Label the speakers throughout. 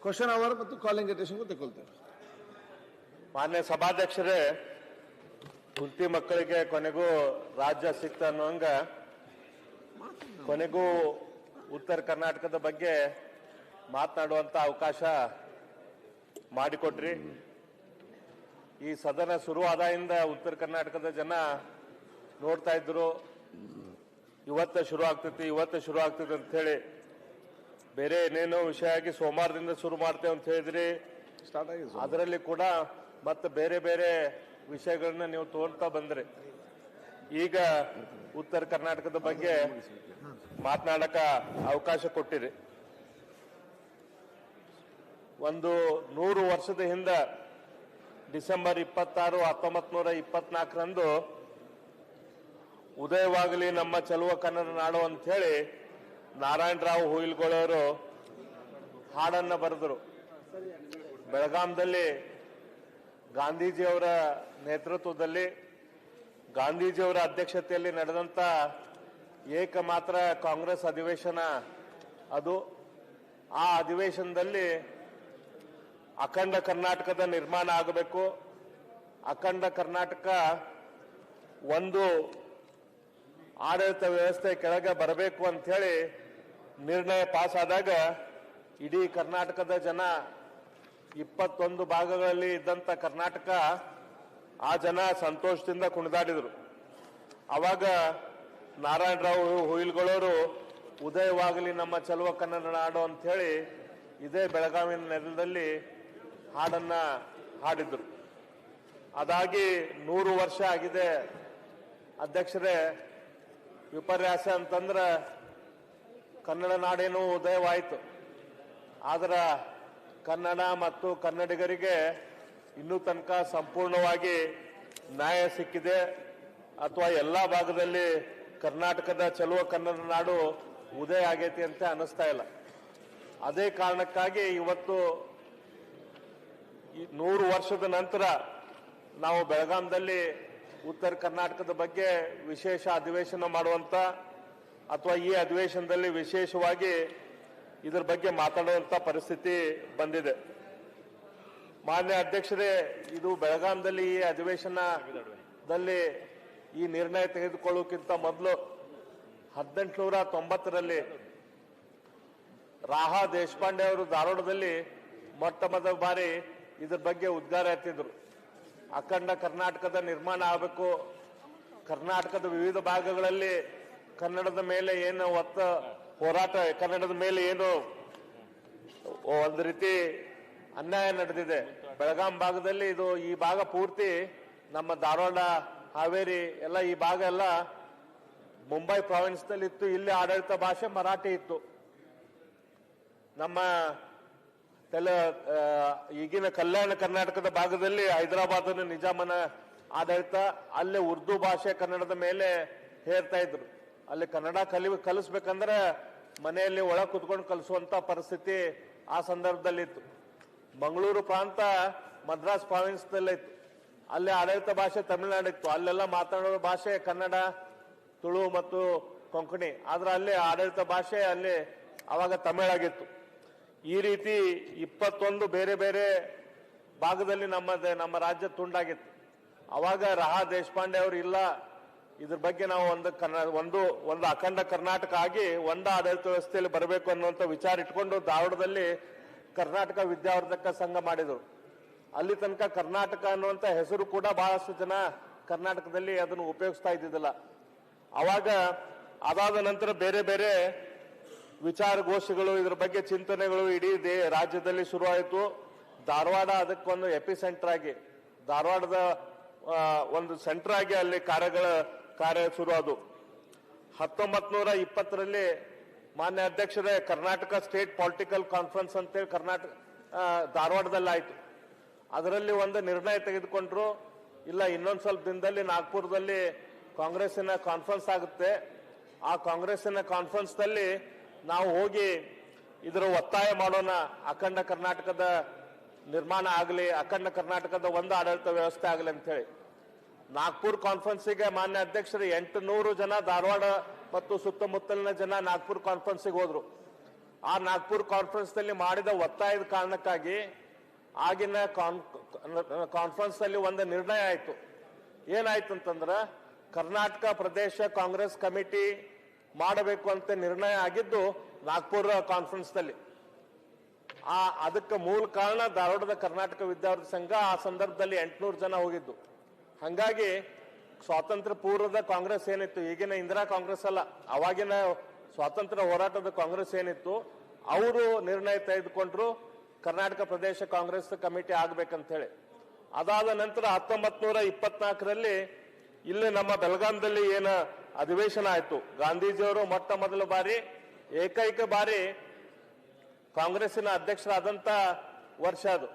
Speaker 1: Question hour ಮತ್ತು calling attention ತಗೊಳ್ತೇವೆ.
Speaker 2: ಮಾನ್ಯ ಸಭಾಧ್ಯಕ್ಷರೇ, ಕುಂತಿ ಮಕ್ಕಳಿಗೆ ಕೊನೆಗೂ ರಾಜ್ಯ ಸಿಕ್ತ ಅನ್ನೋಂಗ ಕೊನೆಗೂ ಉತ್ತರ ಕರ್ನಾಟಕದ ಬಗ್ಗೆ ಮಾತನಾಡುವಂತ ಅವಕಾಶ ಮಾಡಿಕೊಟ್ರಿ. ಈ ಸದನ ಶುರುವಾದಾಗಿಂದ ಉತ್ತರ ಕರ್ನಾಟಕದ ಜನ ನೋಡ್ತಾ ಇದ್ರು, ಇವತ್ತು ಶುರು ಆಗ್ತೈತಿ ಅಂತ ಹೇಳಿ. ಬೇರೆ ಏನೇನೋ ವಿಷಯ ಆಗಿ ಸೋಮವಾರದಿಂದ ಶುರು ಮಾಡ್ತೇವೆ ಅಂತ ಹೇಳಿದ್ರಿ.
Speaker 1: ಸ್ಟಾರ್ಟ್ ಆಗಿದೆ.
Speaker 2: ಅದರಲ್ಲಿ ಕೂಡ ಮತ್ತೆ ಬೇರೆ ಬೇರೆ ವಿಷಯಗಳನ್ನ ನೀವು ತೋರ್ತಾ ಬಂದ್ರಿ. ಈಗ ಉತ್ತರ ಕರ್ನಾಟಕದ ಬಗ್ಗೆ ಮಾತನಾಡಕ ಅವಕಾಶ ಕೊಟ್ಟಿರಿ. ಒಂದು 100 ವರ್ಷದ ಹಿಂದ ಡಿಸೆಂಬರ್ 26, 1924ರಂದು ಉದಯವಾಗಲಿ ನಮ್ಮ ಚೆಲುವ ಕನ್ನಡ ನಾಡು ಅಂತ ಹೇಳಿ ನಾರಾಯಣರಾವ್ ಹುಯಿಲ್ಗೊಳವರು ಹಾಡನ್ನ ಬರೆದರು. ಬೆಳಗಾಂದಲ್ಲಿ ಗಾಂಧೀಜಿಯವರ ನೇತೃತ್ವದಲ್ಲಿ ಗಾಂಧೀಜಿಯವರ ಅಧ್ಯಕ್ಷತೆಯಲ್ಲಿ ನಡೆದಂತ ಏಕಮಾತ್ರ ಕಾಂಗ್ರೆಸ್ ಅಧಿವೇಶನ ಅದು. ಆ ಅಧಿವೇಶನದಲ್ಲಿ ಅಖಂಡ ಕರ್ನಾಟಕದ ನಿರ್ಮಾಣ ಆಗಬೇಕು, ಅಖಂಡ ಕರ್ನಾಟಕ ಒಂದು ಆಡಳಿತ ವ್ಯವಸ್ಥೆ ಕೆಳಗೆ ಬರಬೇಕು ಅಂತ ಹೇಳಿ ನಿರ್ಣಯ ಪಾಸ್ ಆದಾಗ ಇಡೀ ಕರ್ನಾಟಕದ ಜನ 21 ಭಾಗಗಳಲ್ಲಿ ಇದ್ದಂತ ಕರ್ನಾಟಕ ಆ ಜನ ಸಂತೋಷದಿಂದ ಕುಣಿದಾಡಿದರು. ಅವಾಗ ನಾರಾಯಣರಾವ್ ಹುಯಿಲ್ಗೊಳವರು ಉದಯವಾಗಲಿ ನಮ್ಮ ಚೆಲುವ ಕನ್ನಡ ನಾಡು ಅಂತ ಹೇಳಿ ಇದೇ ಬೆಳಗಾವಿನ ನೆಲದಲ್ಲಿ ಹಾಡನ್ನ ಹಾಡಿದ್ರು. ಅದಾಗಿ 100 ವರ್ಷ ಆಗಿದೆ ಅಧ್ಯಕ್ಷರೇ. ವಿಪರ್ಯಾಸ ಅಂತಂದ್ರ ಕನ್ನಡ ನಾಡೇನು ಉದಯವಾಯಿತು, ಆದ್ರೆ ಕನ್ನಡ ಮತ್ತು ಕನ್ನಡಿಗರಿಗೆ ಇನ್ನೂ ತನಕ ಸಂಪೂರ್ಣವಾಗಿ ನ್ಯಾಯ ಸಿಕ್ಕಿದೆ ಅಥವಾ ಎಲ್ಲಾ ಭಾಗದಲ್ಲಿ ಕರ್ನಾಟಕದ ಚೆಲುವ ಕನ್ನಡ ನಾಡು ಉದಯ ಆಗೈತಿ ಅಂತ ಅನಿಸ್ತಾ ಇಲ್ಲ. ಅದೇ ಕಾರಣಕ್ಕಾಗಿ ಇವತ್ತು 100 ವರ್ಷದ ನಂತರ ನಾವು ಬೆಳಗಾಂದಲ್ಲಿ ಉತ್ತರ ಕರ್ನಾಟಕದ ಬಗ್ಗೆ ವಿಶೇಷ ಅಧಿವೇಶನ ಮಾಡುವಂತ ಅಥವಾ ಈ ಅಧಿವೇಶನದಲ್ಲಿ ವಿಶೇಷವಾಗಿ ಇದರ ಬಗ್ಗೆ ಮಾತಾಡುವಂತ ಪರಿಸ್ಥಿತಿ ಬಂದಿದೆ. ಮಾನ್ಯ ಅಧ್ಯಕ್ಷರೇ, ಇದು ಬೆಳಗಾಂದಲ್ಲಿ ಈ ಅಧಿವೇಶನದಲ್ಲಿ ಈ ನಿರ್ಣಯ ತೆಗೆದುಕೊಳ್ಳೋಕ್ಕಿಂತ ಮೊದಲು 1890ರಲ್ಲಿ ರಾಹಾ ದೇಶಪಾಂಡೆ ಅವರು ಧಾರವಾಡದಲ್ಲಿ ಮೊಟ್ಟ ಮೊದಲ ಬಾರಿ ಇದ್ರ ಬಗ್ಗೆ ಉದ್ಗಾರ ಎತ್ತಿದ್ರು. ಅಖಂಡ ಕರ್ನಾಟಕದ ನಿರ್ಮಾಣ ಆಗಬೇಕು, ಕರ್ನಾಟಕದ ವಿವಿಧ ಭಾಗಗಳಲ್ಲಿ ಕನ್ನಡದ ಮೇಲೆ ಏನು ಹೋರಾಟ, ಕನ್ನಡದ ಮೇಲೆ ಏನು ಒಂದು ರೀತಿ ಅನ್ಯಾಯ ನಡೆದಿದೆ. ಬೆಳಗಾಂ ಭಾಗದಲ್ಲಿ ಈ ಭಾಗ ಪೂರ್ತಿ ನಮ್ಮ ಧಾರವಾಡ, ಹಾವೇರಿ ಎಲ್ಲ ಈ ಭಾಗ ಎಲ್ಲ ಮುಂಬೈ ಪ್ರಾವಿನ್ಸ್ ನಲ್ಲಿ ಇತ್ತು. ಇಲ್ಲಿ ಆಡಳಿತ ಭಾಷೆ ಮರಾಠಿ ಇತ್ತು. ನಮ್ಮ ಈಗಿನ ಕಲ್ಯಾಣ ಕರ್ನಾಟಕದ ಭಾಗದಲ್ಲಿ ಹೈದರಾಬಾದ್ ನಿಜಾಮನ ಆಡಳಿತ, ಅಲ್ಲೇ ಉರ್ದು ಭಾಷೆ ಕನ್ನಡದ ಮೇಲೆ ಹೇರ್ತಾ ಇದ್ರು. ಅಲ್ಲಿ ಕನ್ನಡ ಕಲಿಸ್ಬೇಕಂದ್ರೆ ಮನೆಯಲ್ಲಿ ಒಳ ಕುತ್ಕೊಂಡು ಕಲಿಸುವಂತ ಪರಿಸ್ಥಿತಿ ಆ ಸಂದರ್ಭದಲ್ಲಿ ಇತ್ತು. ಮಂಗಳೂರು ಪ್ರಾಂತ ಮದ್ರಾಸ್ ಪ್ರಾವಿನ್ಸ್ ನಲ್ಲೇ ಇತ್ತು. ಅಲ್ಲಿ ಆಡಳಿತ ಭಾಷೆ ತಮಿಳುನಾಡು ಇತ್ತು. ಅಲ್ಲೆಲ್ಲ ಮಾತನಾಡೋ ಭಾಷೆ ಕನ್ನಡ, ತುಳು ಮತ್ತು ಕೊಂಕಣಿ. ಆದ್ರೆ ಅಲ್ಲಿ ಆಡಳಿತ ಭಾಷೆ ಅಲ್ಲಿ ಅವಾಗ ತಮಿಳಾಗಿತ್ತು. ಈ ರೀತಿ 21 ಬೇರೆ ಬೇರೆ ಭಾಗದಲ್ಲಿ ನಮ್ಮ ರಾಜ್ಯ ತುಂಡಾಗಿತ್ತು. ಅವಾಗ ರಾಹಾ ದೇಶಪಾಂಡೆ ಅವರು ಇಲ್ಲ, ಇದ್ರ ಬಗ್ಗೆ ನಾವು ಒಂದು ಅಖಂಡ ಕರ್ನಾಟಕ ಆಗಿ ಒಂದು ಆಡಳಿತ ವ್ಯವಸ್ಥೆಯಲ್ಲಿ ಬರಬೇಕು ಅನ್ನುವಂಥ ವಿಚಾರ ಇಟ್ಕೊಂಡು ಧಾರವಾಡದಲ್ಲಿ ಕರ್ನಾಟಕ ವಿದ್ಯಾವರ್ಧಕ ಸಂಘ ಮಾಡಿದರು. ಅಲ್ಲಿ ತನಕ ಕರ್ನಾಟಕ ಅನ್ನುವಂಥ ಹೆಸರು ಕೂಡ ಬಹಳಷ್ಟು ಜನ ಕರ್ನಾಟಕದಲ್ಲಿ ಅದನ್ನು ಉಪಯೋಗಿಸ್ತಾ ಇದ್ದಿದ್ದಿಲ್ಲ. ಅವಾಗ ಅದಾದ ನಂತರ ಬೇರೆ ಬೇರೆ ವಿಚಾರಗೋಷ್ಠಿಗಳು, ಇದ್ರ ಬಗ್ಗೆ ಚಿಂತನೆಗಳು ಇಡೀ ರಾಜ್ಯದಲ್ಲಿ ಶುರುವಾಯಿತು. ಧಾರವಾಡ ಅದಕ್ಕೊಂದು ಎಪಿಸೆಂಟರ್ ಆಗಿ, ಧಾರವಾಡದ ಒಂದು ಸೆಂಟರ್ ಆಗಿ ಅಲ್ಲಿ ಕಾರ್ಯ ಶುರುವಾದವು. 1920ರಲ್ಲಿ ಮಾನ್ಯ ಅಧ್ಯಕ್ಷರೇ, ಕರ್ನಾಟಕ ಸ್ಟೇಟ್ ಪೊಲಿಟಿಕಲ್ ಕಾನ್ಫರೆನ್ಸ್ ಅಂತೇಳಿ ಧಾರವಾಡದಲ್ಲಿ ಆಯ್ತು. ಅದರಲ್ಲಿ ಒಂದು ನಿರ್ಣಯ ತೆಗೆದುಕೊಂಡ್ರು, ಇಲ್ಲ ಇನ್ನೊಂದು ಸ್ವಲ್ಪ ದಿನದಲ್ಲಿ ನಾಗ್ಪುರದಲ್ಲಿ ಕಾಂಗ್ರೆಸ್ಸಿನ ಕಾನ್ಫರೆನ್ಸ್ ಆಗುತ್ತೆ, ಆ ಕಾಂಗ್ರೆಸ್ಸಿನ ಕಾನ್ಫರೆನ್ಸ್ ನಲ್ಲಿ ನಾವು ಹೋಗಿ ಇದರ ಒತ್ತಾಯ ಮಾಡೋಣ, ಅಖಂಡ ಕರ್ನಾಟಕದ ನಿರ್ಮಾಣ ಆಗಲಿ, ಅಖಂಡ ಕರ್ನಾಟಕದ ಒಂದು ಆಡಳಿತ ವ್ಯವಸ್ಥೆ ಆಗಲಿ ಅಂತ ಹೇಳಿ. ನಾಗ್ಪುರ್ ಕಾನ್ಫರೆನ್ಸಿಗೆ ಮಾನ್ಯ ಅಧ್ಯಕ್ಷರು 800 ಜನ ಧಾರವಾಡ ಮತ್ತು ಸುತ್ತಮುತ್ತಲಿನ ಜನ ನಾಗ್ಪುರ್ ಕಾನ್ಫರೆನ್ಸಿಗೆ ಹೋದ್ರು. ಆ ನಾಗ್ಪುರ್ ಕಾನ್ಫರೆನ್ಸ್ ನಲ್ಲಿ ಮಾಡಿದ ಒತ್ತಾಯದ ಕಾರಣಕ್ಕಾಗಿ ಆಗಿನ ಕಾನ್ಫರೆನ್ಸ್ ನಲ್ಲಿ ಒಂದು ನಿರ್ಣಯ ಆಯ್ತು. ಏನಾಯ್ತು ಅಂತಂದ್ರ ಕರ್ನಾಟಕ ಪ್ರದೇಶ ಕಾಂಗ್ರೆಸ್ ಕಮಿಟಿ ಮಾಡಬೇಕು ಅಂತ ನಿರ್ಣಯ ಆಗಿದ್ದು ನಾಗ್ಪುರ್ ಕಾನ್ಫರೆನ್ಸ್ ನಲ್ಲಿ. ಅದಕ್ಕೆ ಮೂಲ ಕಾರಣ ಧಾರವಾಡದ ಕರ್ನಾಟಕ ವಿದ್ಯಾರ್ಥಿ ಸಂಘ ಆ ಸಂದರ್ಭದಲ್ಲಿ 800 ಜನ ಹೋಗಿದ್ದು. ಹಂಗಾಗಿ ಸ್ವಾತಂತ್ರ್ಯ ಪೂರ್ವದ ಕಾಂಗ್ರೆಸ್ ಏನಿತ್ತು, ಈಗಿನ ಇಂದಿರಾ ಕಾಂಗ್ರೆಸ್ ಅಲ್ಲ, ಅವಾಗಿನ ಸ್ವಾತಂತ್ರ್ಯ ಹೋರಾಟದ ಕಾಂಗ್ರೆಸ್ ಏನಿತ್ತು, ಅವರು ನಿರ್ಣಯ ತೆಗೆದುಕೊಂಡ್ರು ಕರ್ನಾಟಕ ಪ್ರದೇಶ ಕಾಂಗ್ರೆಸ್ ಕಮಿಟಿ ಆಗ್ಬೇಕಂತ ಹೇಳಿ. ಅದಾದ ನಂತರ 1924ರಲ್ಲಿ ಇಲ್ಲಿ ನಮ್ಮ ಬೆಳಗಾಂದಲ್ಲಿ ಏನು ಅಧಿವೇಶನ ಆಯ್ತು, ಗಾಂಧೀಜಿಯವರು ಮೊಟ್ಟ ಮೊದಲ ಬಾರಿ ಏಕೈಕ ಬಾರಿ ಕಾಂಗ್ರೆಸ್ಸಿನ ಅಧ್ಯಕ್ಷರಾದಂತ ವರ್ಷ ಅದು.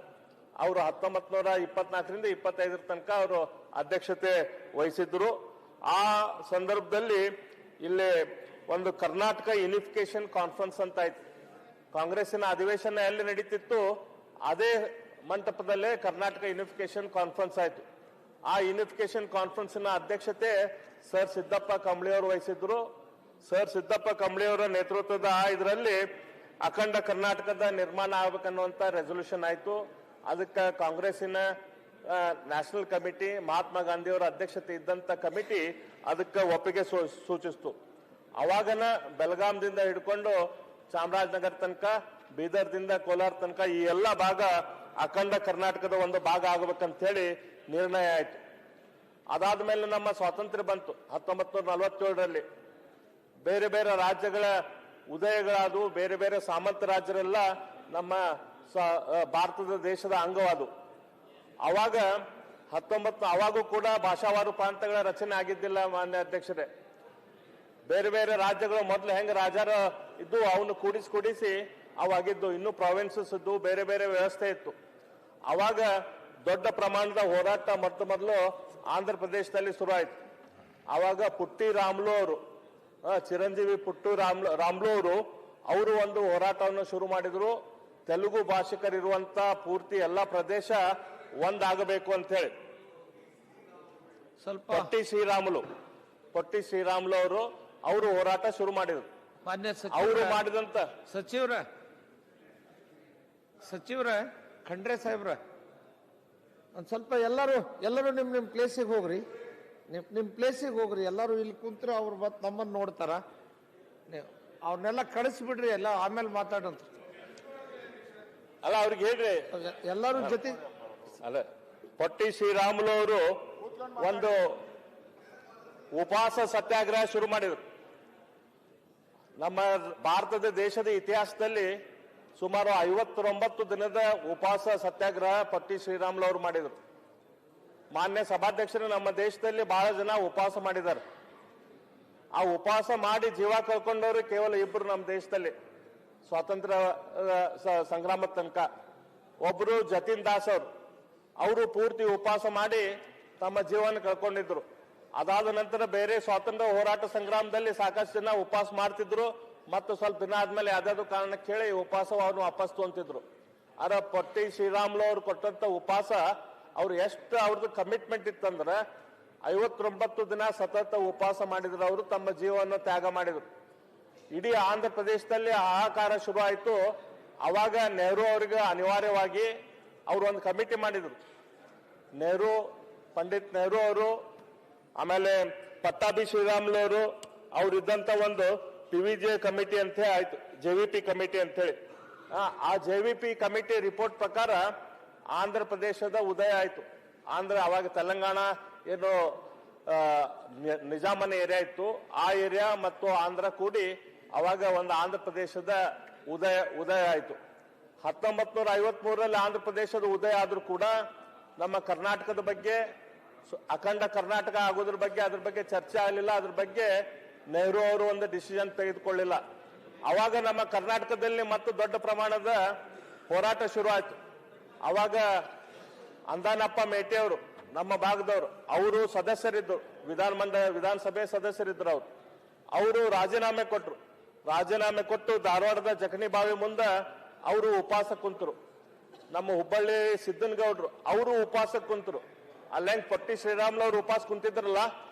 Speaker 2: ಅವರು 1924ರಿಂದ 25 ತನಕ ಅವರು ಅಧ್ಯಕ್ಷತೆ ವಹಿಸಿದ್ರು. ಆ ಸಂದರ್ಭದಲ್ಲಿ ಇಲ್ಲಿ ಒಂದು ಕರ್ನಾಟಕ ಯೂನಿಫಿಕೇಶನ್ ಕಾನ್ಫರೆನ್ಸ್ ಅಂತ ಆಯ್ತು. ಕಾಂಗ್ರೆಸ್ಸಿನ ಅಧಿವೇಶನ ಎಲ್ಲಿ ನಡೀತಿತ್ತು ಅದೇ ಮಂಟಪದಲ್ಲೇ ಕರ್ನಾಟಕ ಯೂನಿಫಿಕೇಶನ್ ಕಾನ್ಫರೆನ್ಸ್ ಆಯ್ತು. ಆ ಯೂನಿಫಿಕೇಶನ್ ಕಾನ್ಫರೆನ್ಸ್ನ ಅಧ್ಯಕ್ಷತೆ ಸರ್ ಸಿದ್ದಪ್ಪ ಕಂಬಳಿ ಅವರು ವಹಿಸಿದ್ರು. ಸರ್ ಸಿದ್ದಪ್ಪ ಕಂಬಳಿ ಅವರ ನೇತೃತ್ವದ ಇದರಲ್ಲಿ ಅಖಂಡ ಕರ್ನಾಟಕದ ನಿರ್ಮಾಣ ಆಗ್ಬೇಕನ್ನುವಂತ ರೆಸೊಲ್ಯೂಷನ್ ಆಯ್ತು. ಅದಕ್ಕೆ ಕಾಂಗ್ರೆಸ್ಸಿನ ನ್ಯಾಷನಲ್ ಕಮಿಟಿ, ಮಹಾತ್ಮ ಗಾಂಧಿ ಅವರ ಅಧ್ಯಕ್ಷತೆ ಇದ್ದಂತ ಕಮಿಟಿ ಅದಕ್ಕೆ ಒಪ್ಪಿಗೆ ಸೂಚಿಸಿತು. ಅವಾಗನ ಬೆಳಗಾಂದಿಂದ ಹಿಡ್ಕೊಂಡು ಚಾಮರಾಜನಗರ ತನಕ, ಬೀದರ್ದಿಂದ ಕೋಲಾರ ತನಕ ಈ ಎಲ್ಲ ಭಾಗ ಅಖಂಡ ಕರ್ನಾಟಕದ ಒಂದು ಭಾಗ ಆಗಬೇಕಂತ ಹೇಳಿ ನಿರ್ಣಯ ಆಯ್ತು. ಅದಾದ್ಮೇಲೆ ನಮ್ಮ ಸ್ವಾತಂತ್ರ್ಯ ಬಂತು 1947ರಲ್ಲಿ. ಬೇರೆ ಬೇರೆ ರಾಜ್ಯಗಳ ಉದಯಗಳಾದವು, ಬೇರೆ ಬೇರೆ ಸಾಮಂತ ರಾಜ್ಯರೆಲ್ಲ ನಮ್ಮ ಭಾರತದ ದೇಶದ ಅಂಗವಾದವು. ಅವಾಗ ಅವಾಗೂ ಕೂಡ ಭಾಷಾವಾರು ಪ್ರಾಂತಗಳ ರಚನೆ ಆಗಿದ್ದಿಲ್ಲ ಮಾನ್ಯ ಅಧ್ಯಕ್ಷರೇ. ಬೇರೆ ಬೇರೆ ರಾಜ್ಯಗಳು ಮೊದಲು ಹೆಂಗ ರಾಜರ ಇದ್ದು ಅವನು ಕೂಡಿಸಿ ಅವಾಗಿದ್ದು, ಇನ್ನು ಪ್ರಾವಿನ್ಸಸ್ ಇದ್ದು, ಬೇರೆ ಬೇರೆ ವ್ಯವಸ್ಥೆ ಇತ್ತು. ಅವಾಗ ದೊಡ್ಡ ಪ್ರಮಾಣದ ಹೋರಾಟ ಮೊದಲು ಆಂಧ್ರ ಪ್ರದೇಶದಲ್ಲಿ ಶುರು ಆಯ್ತು. ಅವಾಗ ಪುಟ್ಟಿ ರಾಮ್ಲು ಅವರು, ಚಿರಂಜೀವಿ ಪುಟ್ಟು ರಾಮ್ಲು ಅವರು ಒಂದು ಹೋರಾಟವನ್ನು ಶುರು ಮಾಡಿದ್ರು. ತೆಲುಗು ಭಾಷಿಕರಿರುವಂತ ಪೂರ್ತಿ ಎಲ್ಲ ಪ್ರದೇಶ ಒಂದಾಗಬೇಕು ಅಂತ ಹೇಳಿ. ಸ್ವಲ್ಪ ಪೊಟ್ಟಿ ಶ್ರೀರಾಮುಲು ಅವರು ಹೋರಾಟ ಶುರು ಮಾಡಿದ್ರು. ಅವರು ಮಾಡಿದಂತ
Speaker 3: ಸಚಿವರ ಖಂಡ್ರೆ ಸಾಹೇಬ್ರ ಒಂದ್ ಸ್ವಲ್ಪ ಎಲ್ಲರೂ ನಿಮ್ ಪ್ಲೇಸಿಗೆ ಹೋಗ್ರಿ, ನಿಮ್ ಪ್ಲೇಸಿಗೆ ಹೋಗ್ರಿ. ಎಲ್ಲರೂ ಇಲ್ಲಿ ಕುಂತ್ರೆ ಅವ್ರು ನಮ್ಮನ್ನು ನೋಡ್ತಾರ. ಅವ್ರನ್ನೆಲ್ಲ ಕಳಿಸ್ಬಿಡ್ರಿ, ಎಲ್ಲ ಆಮೇಲೆ ಮಾತಾಡಂತ.
Speaker 2: ಅಲ್ಲ ಅವ್ರಿಗೆ ಹೇಳ್ರಿ,
Speaker 3: ಎಲ್ಲರೂ ಜೊತೆ.
Speaker 2: ಅಲ್ಲ, ಪೊಟ್ಟಿ ಶ್ರೀರಾಮುಲು ಅವರು ಒಂದು ಉಪವಾಸ ಸತ್ಯಾಗ್ರಹ ಶುರು ಮಾಡಿದ್ರು. ನಮ್ಮ ಭಾರತದ ದೇಶದ ಇತಿಹಾಸದಲ್ಲಿ ಸುಮಾರು 59 ದಿನದ ಉಪವಾಸ ಸತ್ಯಾಗ್ರಹ ಪೊಟ್ಟಿ ಶ್ರೀರಾಮುಲು ಅವರು ಮಾಡಿದ್ರು. ಮಾನ್ಯ ಸಭಾಧ್ಯಕ್ಷರು, ನಮ್ಮ ದೇಶದಲ್ಲಿ ಬಹಳ ಜನ ಉಪವಾಸ ಮಾಡಿದ್ದಾರೆ. ಆ ಉಪವಾಸ ಮಾಡಿ ಜೀವ ಕಳ್ಕೊಂಡವರು ಕೇವಲ ಇಬ್ಬರು ನಮ್ಮ ದೇಶದಲ್ಲಿ ಸ್ವಾತಂತ್ರ್ಯ ಸಂಗ್ರಾಮದ ತನಕ. ಒಬ್ರು ಜತಿನ್ ದಾಸ್ ಅವರು ಪೂರ್ತಿ ಉಪವಾಸ ಮಾಡಿ ತಮ್ಮ ಜೀವನ ಕಳ್ಕೊಂಡಿದ್ರು. ಅದಾದ ನಂತರ ಬೇರೆ ಸ್ವಾತಂತ್ರ್ಯ ಹೋರಾಟ ಸಂಗ್ರಾಮದಲ್ಲಿ ಸಾಕಷ್ಟು ಜನ ಉಪವಾಸ ಮಾಡ್ತಿದ್ರು. ಮತ್ತು ಸ್ವಲ್ಪ ದಿನ ಆದ್ಮೇಲೆ ಯಾವ್ದಾದ್ರು ಕಾರಣಕ್ಕೆ ಹೇಳಿ ಉಪವಾಸವನ್ನು ವಾಪಸ್ ತೊಂತಿದ್ರು. ಆದ್ರೆ ಪೊಟ್ಟಿ ಶ್ರೀರಾಮುಲು ಅವರು ಕೊಟ್ಟಂತ ಉಪವಾಸ, ಅವ್ರು ಎಷ್ಟು ಅವ್ರದ್ದು ಕಮಿಟ್ಮೆಂಟ್ ಇತ್ತಂದ್ರೆ 59 ದಿನ ಸತತ ಉಪವಾಸ ಮಾಡಿದ್ರು. ಅವರು ತಮ್ಮ ಜೀವವನ್ನು ತ್ಯಾಗ ಮಾಡಿದ್ರು. ಇಡೀ ಆಂಧ್ರ ಪ್ರದೇಶದಲ್ಲಿ ಹಾಹಾಕಾರ ಶುರು ಆಯ್ತು. ಅವಾಗ ನೆಹರು ಅವರಿಗೆ ಅನಿವಾರ್ಯವಾಗಿ ಅವರು ಒಂದು ಕಮಿಟಿ ಮಾಡಿದ್ರು. ಪಂಡಿತ್ ನೆಹರು ಅವರು, ಆಮೇಲೆ ಪಟ್ಟಾಭಿ ಶ್ರೀರಾಮುಲು ಅವರು ಇದ್ದಂತ ಒಂದು PVJ ಕಮಿಟಿ ಅಂತ ಆಯ್ತು, JVP ಕಮಿಟಿ ಅಂತ ಹೇಳಿ. ಆ JVP ಕಮಿಟಿ ರಿಪೋರ್ಟ್ ಪ್ರಕಾರ ಆಂಧ್ರ ಪ್ರದೇಶದ ಉದಯ ಆಯ್ತು. ಅವಾಗ ತೆಲಂಗಾಣ ಏನು ನಿಜಾಮನ ಏರಿಯಾ ಇತ್ತು, ಆ ಏರಿಯಾ ಮತ್ತು ಆಂಧ್ರ ಕೂಡಿ ಅವಾಗ ಒಂದು ಆಂಧ್ರ ಪ್ರದೇಶದ ಉದಯ ಆಯ್ತು. 1953ರಲ್ಲಿ ಆಂಧ್ರ ಪ್ರದೇಶದ ಉದಯ ಆದ್ರೂ ಕೂಡ ನಮ್ಮ ಕರ್ನಾಟಕದ ಬಗ್ಗೆ, ಅಖಂಡ ಕರ್ನಾಟಕ ಆಗೋದ್ರ ಬಗ್ಗೆ, ಅದ್ರ ಬಗ್ಗೆ ಚರ್ಚೆ ಆಗಲಿಲ್ಲ. ಅದ್ರ ಬಗ್ಗೆ ನೆಹರು ಅವರು ಒಂದು ಡಿಸಿಷನ್ ತೆಗೆದುಕೊಳ್ಳಿಲ್ಲ. ಅವಾಗ ನಮ್ಮ ಕರ್ನಾಟಕದಲ್ಲಿ ಮತ್ತು ದೊಡ್ಡ ಪ್ರಮಾಣದ ಹೋರಾಟ ಶುರು ಆಯ್ತು. ಅವಾಗ ಅಂದಾನಪ್ಪ ಮೇಟೆ ಅವರು, ನಮ್ಮ ಭಾಗದವರು, ಅವರು ಸದಸ್ಯರಿದ್ದರು, ವಿಧಾನಸಭೆ ಸದಸ್ಯರಿದ್ದರು. ಅವರು ರಾಜೀನಾಮೆ ಕೊಟ್ಟು ಧಾರವಾಡದ ಜಕಣಿ ಬಾವಿ ಮುಂದೆ ಅವರು ಉಪವಾಸ ಕುಂತರು. ನಮ್ಮ ಹುಬ್ಬಳ್ಳಿ ಸಿದ್ದನಗೌಡರು ಅವರು ಉಪವಾಸ ಕುಂತರು. ಅಲ್ಲೆಂಗ್ ಪೊಟ್ಟಿ ಶ್ರೀರಾಮುಲು ಅವರು ಉಪವಾಸ ಕುಂತಿದ್ರಲ್ಲ,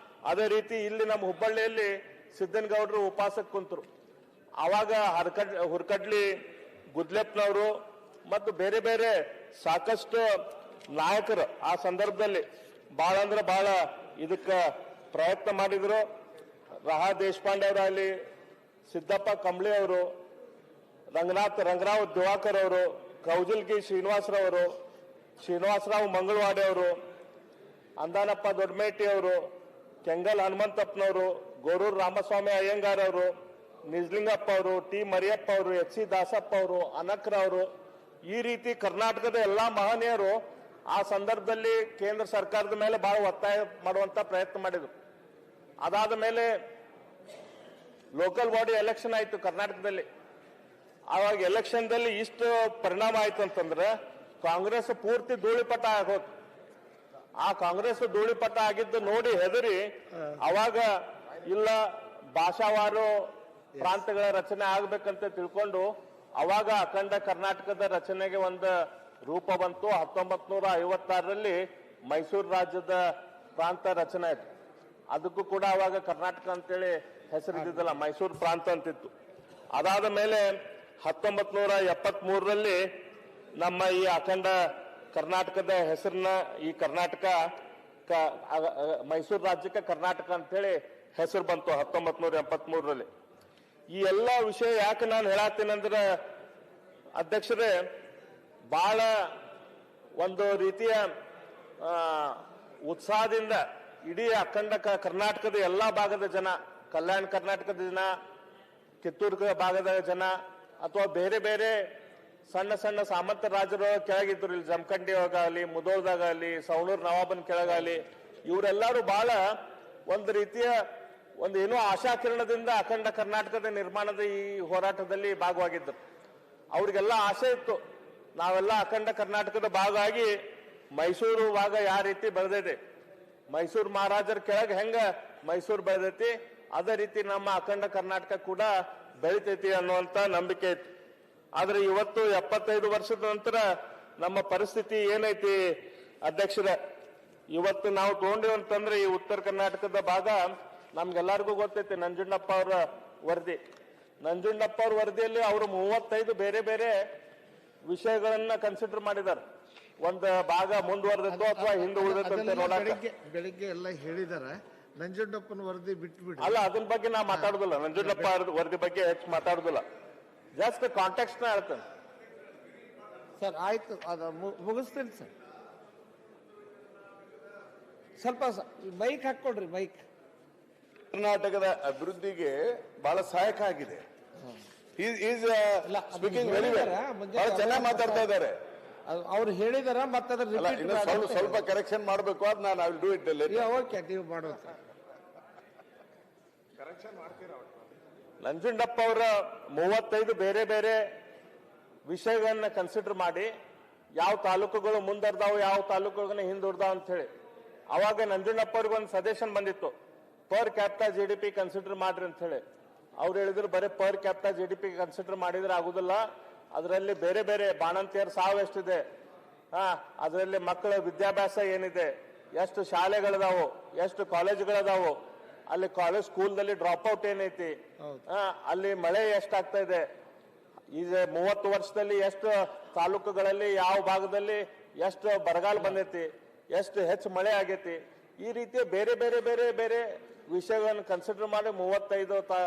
Speaker 2: ಅದೇ ರೀತಿ ಇಲ್ಲಿ ನಮ್ಮ ಹುಬ್ಬಳ್ಳಿಯಲ್ಲಿ ಸಿದ್ದನಗೌಡರು ಉಪವಾಸಕ್ಕೆ ಕುಂತರು. ಆವಾಗ ಹುರ್ಕಡ್ಲಿ ಗುದ್ಲೆಪ್ನವರು ಮತ್ತು ಬೇರೆ ಬೇರೆ ಸಾಕಷ್ಟು ನಾಯಕರು ಆ ಸಂದರ್ಭದಲ್ಲಿ ಬಹಳ ಅಂದ್ರೆ ಬಹಳ ಇದಕ್ಕೆ ಪ್ರಯತ್ನ ಮಾಡಿದ್ರು. ರಹಾ ದೇಶಪಾಂಡೆ ಅವರಾಗಲಿ, ಸಿದ್ದಪ್ಪ ಕಂಬಳಿ ಅವರು, ರಂಗರಾವ್ ದಿವಾಕರ್ ಅವರು, ಕೌಜಲ್ಗಿ ಶ್ರೀನಿವಾಸರಾವ್ ಮಂಗಳವಾಡೆ ಅವರು, ಅಂದಾನಪ್ಪ ದೊಡ್ಡಮೇಟಿ ಅವರು, ಕೆಂಗಲ್ ಹನುಮಂತಪ್ಪನವರು, ಗೋರೂರು ರಾಮಸ್ವಾಮಿ ಅಯ್ಯಂಗಾರ್ ಅವರು, ನಿಜಲಿಂಗಪ್ಪ ಅವರು, ಟಿ ಮರಿಯಪ್ಪ ಅವರು, ಎಚ್ ಸಿ ದಾಸಪ್ಪ ಅವರು, ಅನಕ್ರ ಅವರು, ಈ ರೀತಿ ಕರ್ನಾಟಕದ ಎಲ್ಲಾ ಮಹನೀಯರು ಆ ಸಂದರ್ಭದಲ್ಲಿ ಕೇಂದ್ರ ಸರ್ಕಾರದ ಮೇಲೆ ಬಹಳ ಒತ್ತಾಯ ಮಾಡುವಂತ ಪ್ರಯತ್ನ ಮಾಡಿದ್ರು. ಅದಾದ ಮೇಲೆ ಲೋಕಲ್ ಬಾಡಿ ಎಲೆಕ್ಷನ್ ಆಯ್ತು ಕರ್ನಾಟಕದಲ್ಲಿ. ಆವಾಗ ಎಲೆಕ್ಷನ್ದಲ್ಲಿ ಇಷ್ಟು ಪರಿಣಾಮ ಆಯ್ತು ಅಂತಂದ್ರೆ ಕಾಂಗ್ರೆಸ್ ಪೂರ್ತಿ ಧೂಳಿಪಟ ಆಗೋದು. ಆ ಕಾಂಗ್ರೆಸ್ ಧೂಳಿಪಟ ಆಗಿದ್ದು ನೋಡಿ ಹೆದರಿ ಅವಾಗ ಇಲ್ಲ ಭಾಷಾವಾರು ಪ್ರಾಂತಗಳ ರಚನೆ ಆಗ್ಬೇಕಂತ ತಿಳ್ಕೊಂಡು ಅವಾಗ ಅಖಂಡ ಕರ್ನಾಟಕದ ರಚನೆಗೆ ಒಂದು ರೂಪ ಬಂತು. 1956ರಲ್ಲಿ ಮೈಸೂರು ರಾಜ್ಯದ ಪ್ರಾಂತ ರಚನೆ ಆಯ್ತು. ಅದಕ್ಕೂ ಕೂಡ ಅವಾಗ ಕರ್ನಾಟಕ ಅಂತೇಳಿ ಹೆಸರಿದ್ದಿದ್ದಲ್ಲ, ಮೈಸೂರು ಪ್ರಾಂತ ಅಂತಿತ್ತು. ಅದಾದ ಮೇಲೆ 1973ರಲ್ಲಿ ನಮ್ಮ ಈ ಅಖಂಡ ಕರ್ನಾಟಕದ ಹೆಸರನ್ನ ಈ ಕರ್ನಾಟಕ ಮೈಸೂರು ರಾಜ್ಯಕ್ಕೆ ಕರ್ನಾಟಕ ಅಂತೇಳಿ ಹೆಸರು ಬಂತು 1973ರಲ್ಲಿ. ಈ ಎಲ್ಲ ವಿಷಯ ಯಾಕೆ ನಾನು ಹೇಳತ್ತೀನಂದ್ರೆ ಅಧ್ಯಕ್ಷರೇ, ಬಹಳ ಒಂದು ರೀತಿಯ ಉತ್ಸಾಹದಿಂದ ಇಡೀ ಅಖಂಡ ಕರ್ನಾಟಕದ ಎಲ್ಲಾ ಭಾಗದ ಜನ, ಕಲ್ಯಾಣ ಕರ್ನಾಟಕದ ಜನ, ಕಿತ್ತೂರು ಭಾಗದ ಜನ, ಅಥವಾ ಬೇರೆ ಬೇರೆ ಸಣ್ಣ ಸಣ್ಣ ಸಾಮಂತ ರಾಜರು ಕೆಳಗಿದ್ರು, ಇಲ್ಲಿ ಜಮಖಂಡಿ ಒಳಗಾಗಲಿ, ಮುದೋಳದಾಗಲಿ, ಸವಣೂರು ನವಾಬನ್ ಕೆಳಗಾಗಲಿ, ಇವರೆಲ್ಲರೂ ಬಹಳ ಒಂದು ರೀತಿಯ ಒಂದು ಏನೋ ಆಶಾಕಿರಣದಿಂದ ಅಖಂಡ ಕರ್ನಾಟಕದ ನಿರ್ಮಾಣದ ಈ ಹೋರಾಟದಲ್ಲಿ ಭಾಗವಾಗಿದ್ದರು. ಅವ್ರಿಗೆಲ್ಲ ಆಸೆ ಇತ್ತು, ನಾವೆಲ್ಲ ಅಖಂಡ ಕರ್ನಾಟಕದ ಭಾಗ ಆಗಿ ಮೈಸೂರು ಭಾಗ ಯಾವ ರೀತಿ ಬೆಳೆದಿದೆ, ಮೈಸೂರು ಮಹಾರಾಜರ ಕೆಳಗೆ ಹೆಂಗ ಮೈಸೂರು ಬೆಳೆದೈತಿ ಅದೇ ರೀತಿ ನಮ್ಮ ಅಖಂಡ ಕರ್ನಾಟಕ ಕೂಡ ಬೆಳಿತೈತಿ ಅನ್ನುವಂತ ನಂಬಿಕೆ ಇತ್ತು. ಆದ್ರೆ ಇವತ್ತು 75 ವರ್ಷದ ನಂತರ ನಮ್ಮ ಪರಿಸ್ಥಿತಿ ಏನೈತಿ ಅಧ್ಯಕ್ಷರ? ಇವತ್ತು ನಾವು ತಗೊಂಡಿವಂತಂದ್ರೆ ಈ ಉತ್ತರ ಕರ್ನಾಟಕದ ಭಾಗ ನಮ್ಗೆಲ್ಲರಿಗೂ ಗೊತ್ತೈತಿ. ನಂಜುಂಡಪ್ಪ ಅವರ ವರದಿ, ನಂಜುಂಡಪ್ಪ ಅವ್ರ ವರದಿಯಲ್ಲಿ ಅವರು 35 ಬೇರೆ ಬೇರೆ ವಿಷಯಗಳನ್ನ ಕನ್ಸಿಡರ್ ಮಾಡಿದ್ದಾರೆ. ಒಂದು ಭಾಗ ಮುಂದುವರೆದದ್ದು ಅಥವಾ ಹಿಂದೆ ಉಳಿದದ್ದು ನೋಡಕ್ಕೆ.
Speaker 3: ಬೆಳಿಗ್ಗೆ ಎಲ್ಲ ಹೇಳಿದಾರೆ, ನಂಜುಂಡಪ್ಪನ ವರದಿ ಬಿಟ್ಬಿಡಿ.
Speaker 2: ಅಲ್ಲ, ಅದನ್ನ ಬಗ್ಗೆ ನಾ ಮಾತಾಡುದಿಲ್ಲ, ನಂಜುಂಡಪ್ಪ ವರದಿ ಬಗ್ಗೆ ಹೆಚ್ಚು ಮಾತಾಡುದಿಲ್ಲ, ಜಸ್ಟ್ ಕಾಂಟೆಕ್ಸ್ಟ್ ನ ಹೇಳ್ತೇನೆ
Speaker 3: ಸರ್. ಆಯ್ತು, ಅದ ಮುಗಿಸ್ತೀನಿ ಸರ್. ಸ್ವಲ್ಪ ಮೈಕ್ ಹಾಕೊಡ್ರಿ, ಮೈಕ್.
Speaker 1: ಕರ್ನಾಟಕದ ಅಭಿವೃದ್ಧಿಗೆ ಬಹಳ ಸಹಾಯಕ ಆಗಿದೆ. ಸ್ಪೀಕಿಂಗ್ ವೆರಿ ವೆಲ್, ಬಹಳ ಚೆನ್ನಾಗಿ ಮಾತಾಡ್ತಾ ಇದ್ದಾರೆ.
Speaker 3: ಅವ್ರು ಹೇಳಿದಾರ, ಮತ್ತೆ
Speaker 1: ಸ್ವಲ್ಪ ಕರೆಕ್ಷನ್ ಮಾಡಬೇಕು. ಅದು ನಾನು I will do it later.
Speaker 3: Okay, ನೀವು ಮಾಡೋದು.
Speaker 2: ನಂಜುಂಡಪ್ಪ ಅವರ 35 ಬೇರೆ ಬೇರೆ ವಿಷಯಗಳನ್ನ ಕನ್ಸಿಡರ್ ಮಾಡಿ ಯಾವ ತಾಲೂಕುಗಳು ಮುಂದರ್ದಾವು, ಯಾವ ತಾಲೂಕುಗಳನ್ನ ಹಿಂದುರ್ದಾವ್ ಅಂತ ಹೇಳಿ ಅವಾಗ ನಂಜುಂಡಪ್ಪ ಅವ್ರಿಗೆ ಒಂದು ಸಜೆಷನ್ ಬಂದಿತ್ತು, ಪರ್ ಕ್ಯಾಪಿಟಾ GDP ಕನ್ಸಿಡರ್ ಮಾಡ್ರಿ ಅಂತ ಹೇಳಿ. ಅವ್ರು ಹೇಳಿದ್ರು ಬರೀ ಪರ್ ಕ್ಯಾಪಿಟಾ GDP ಕನ್ಸಿಡರ್ ಮಾಡಿದ್ರೆ ಆಗುದಿಲ್ಲ, ಅದರಲ್ಲಿ ಬೇರೆ ಬೇರೆ ಬಾಣಂತಿಯರ ಸಾವು ಎಷ್ಟಿದೆ, ಅದರಲ್ಲಿ ಮಕ್ಕಳ ವಿದ್ಯಾಭ್ಯಾಸ ಏನಿದೆ, ಎಷ್ಟು ಶಾಲೆಗಳದಾವು, ಎಷ್ಟು ಕಾಲೇಜುಗಳದಾವು, ಅಲ್ಲಿ ಕಾಲೇಜ್ ಸ್ಕೂಲ್ದಲ್ಲಿ ಡ್ರಾಪ್ ಔಟ್ ಏನೈತಿ, ಅಲ್ಲಿ ಮಳೆ ಎಷ್ಟಾಗ್ತಾ ಇದೆ, ಈಗ 30 ವರ್ಷದಲ್ಲಿ ಎಷ್ಟು ತಾಲೂಕುಗಳಲ್ಲಿ ಯಾವ ಭಾಗದಲ್ಲಿ ಎಷ್ಟು ಬರಗಾಲ ಬಂದೈತಿ, ಎಷ್ಟು ಹೆಚ್ಚು ಮಳೆ ಆಗೈತಿ, ಈ ರೀತಿಯ ಬೇರೆ ಬೇರೆ ಬೇರೆ ಬೇರೆ ವಿಷಯಗಳನ್ನು ಕನ್ಸಿಡರ್ ಮಾಡಿ 35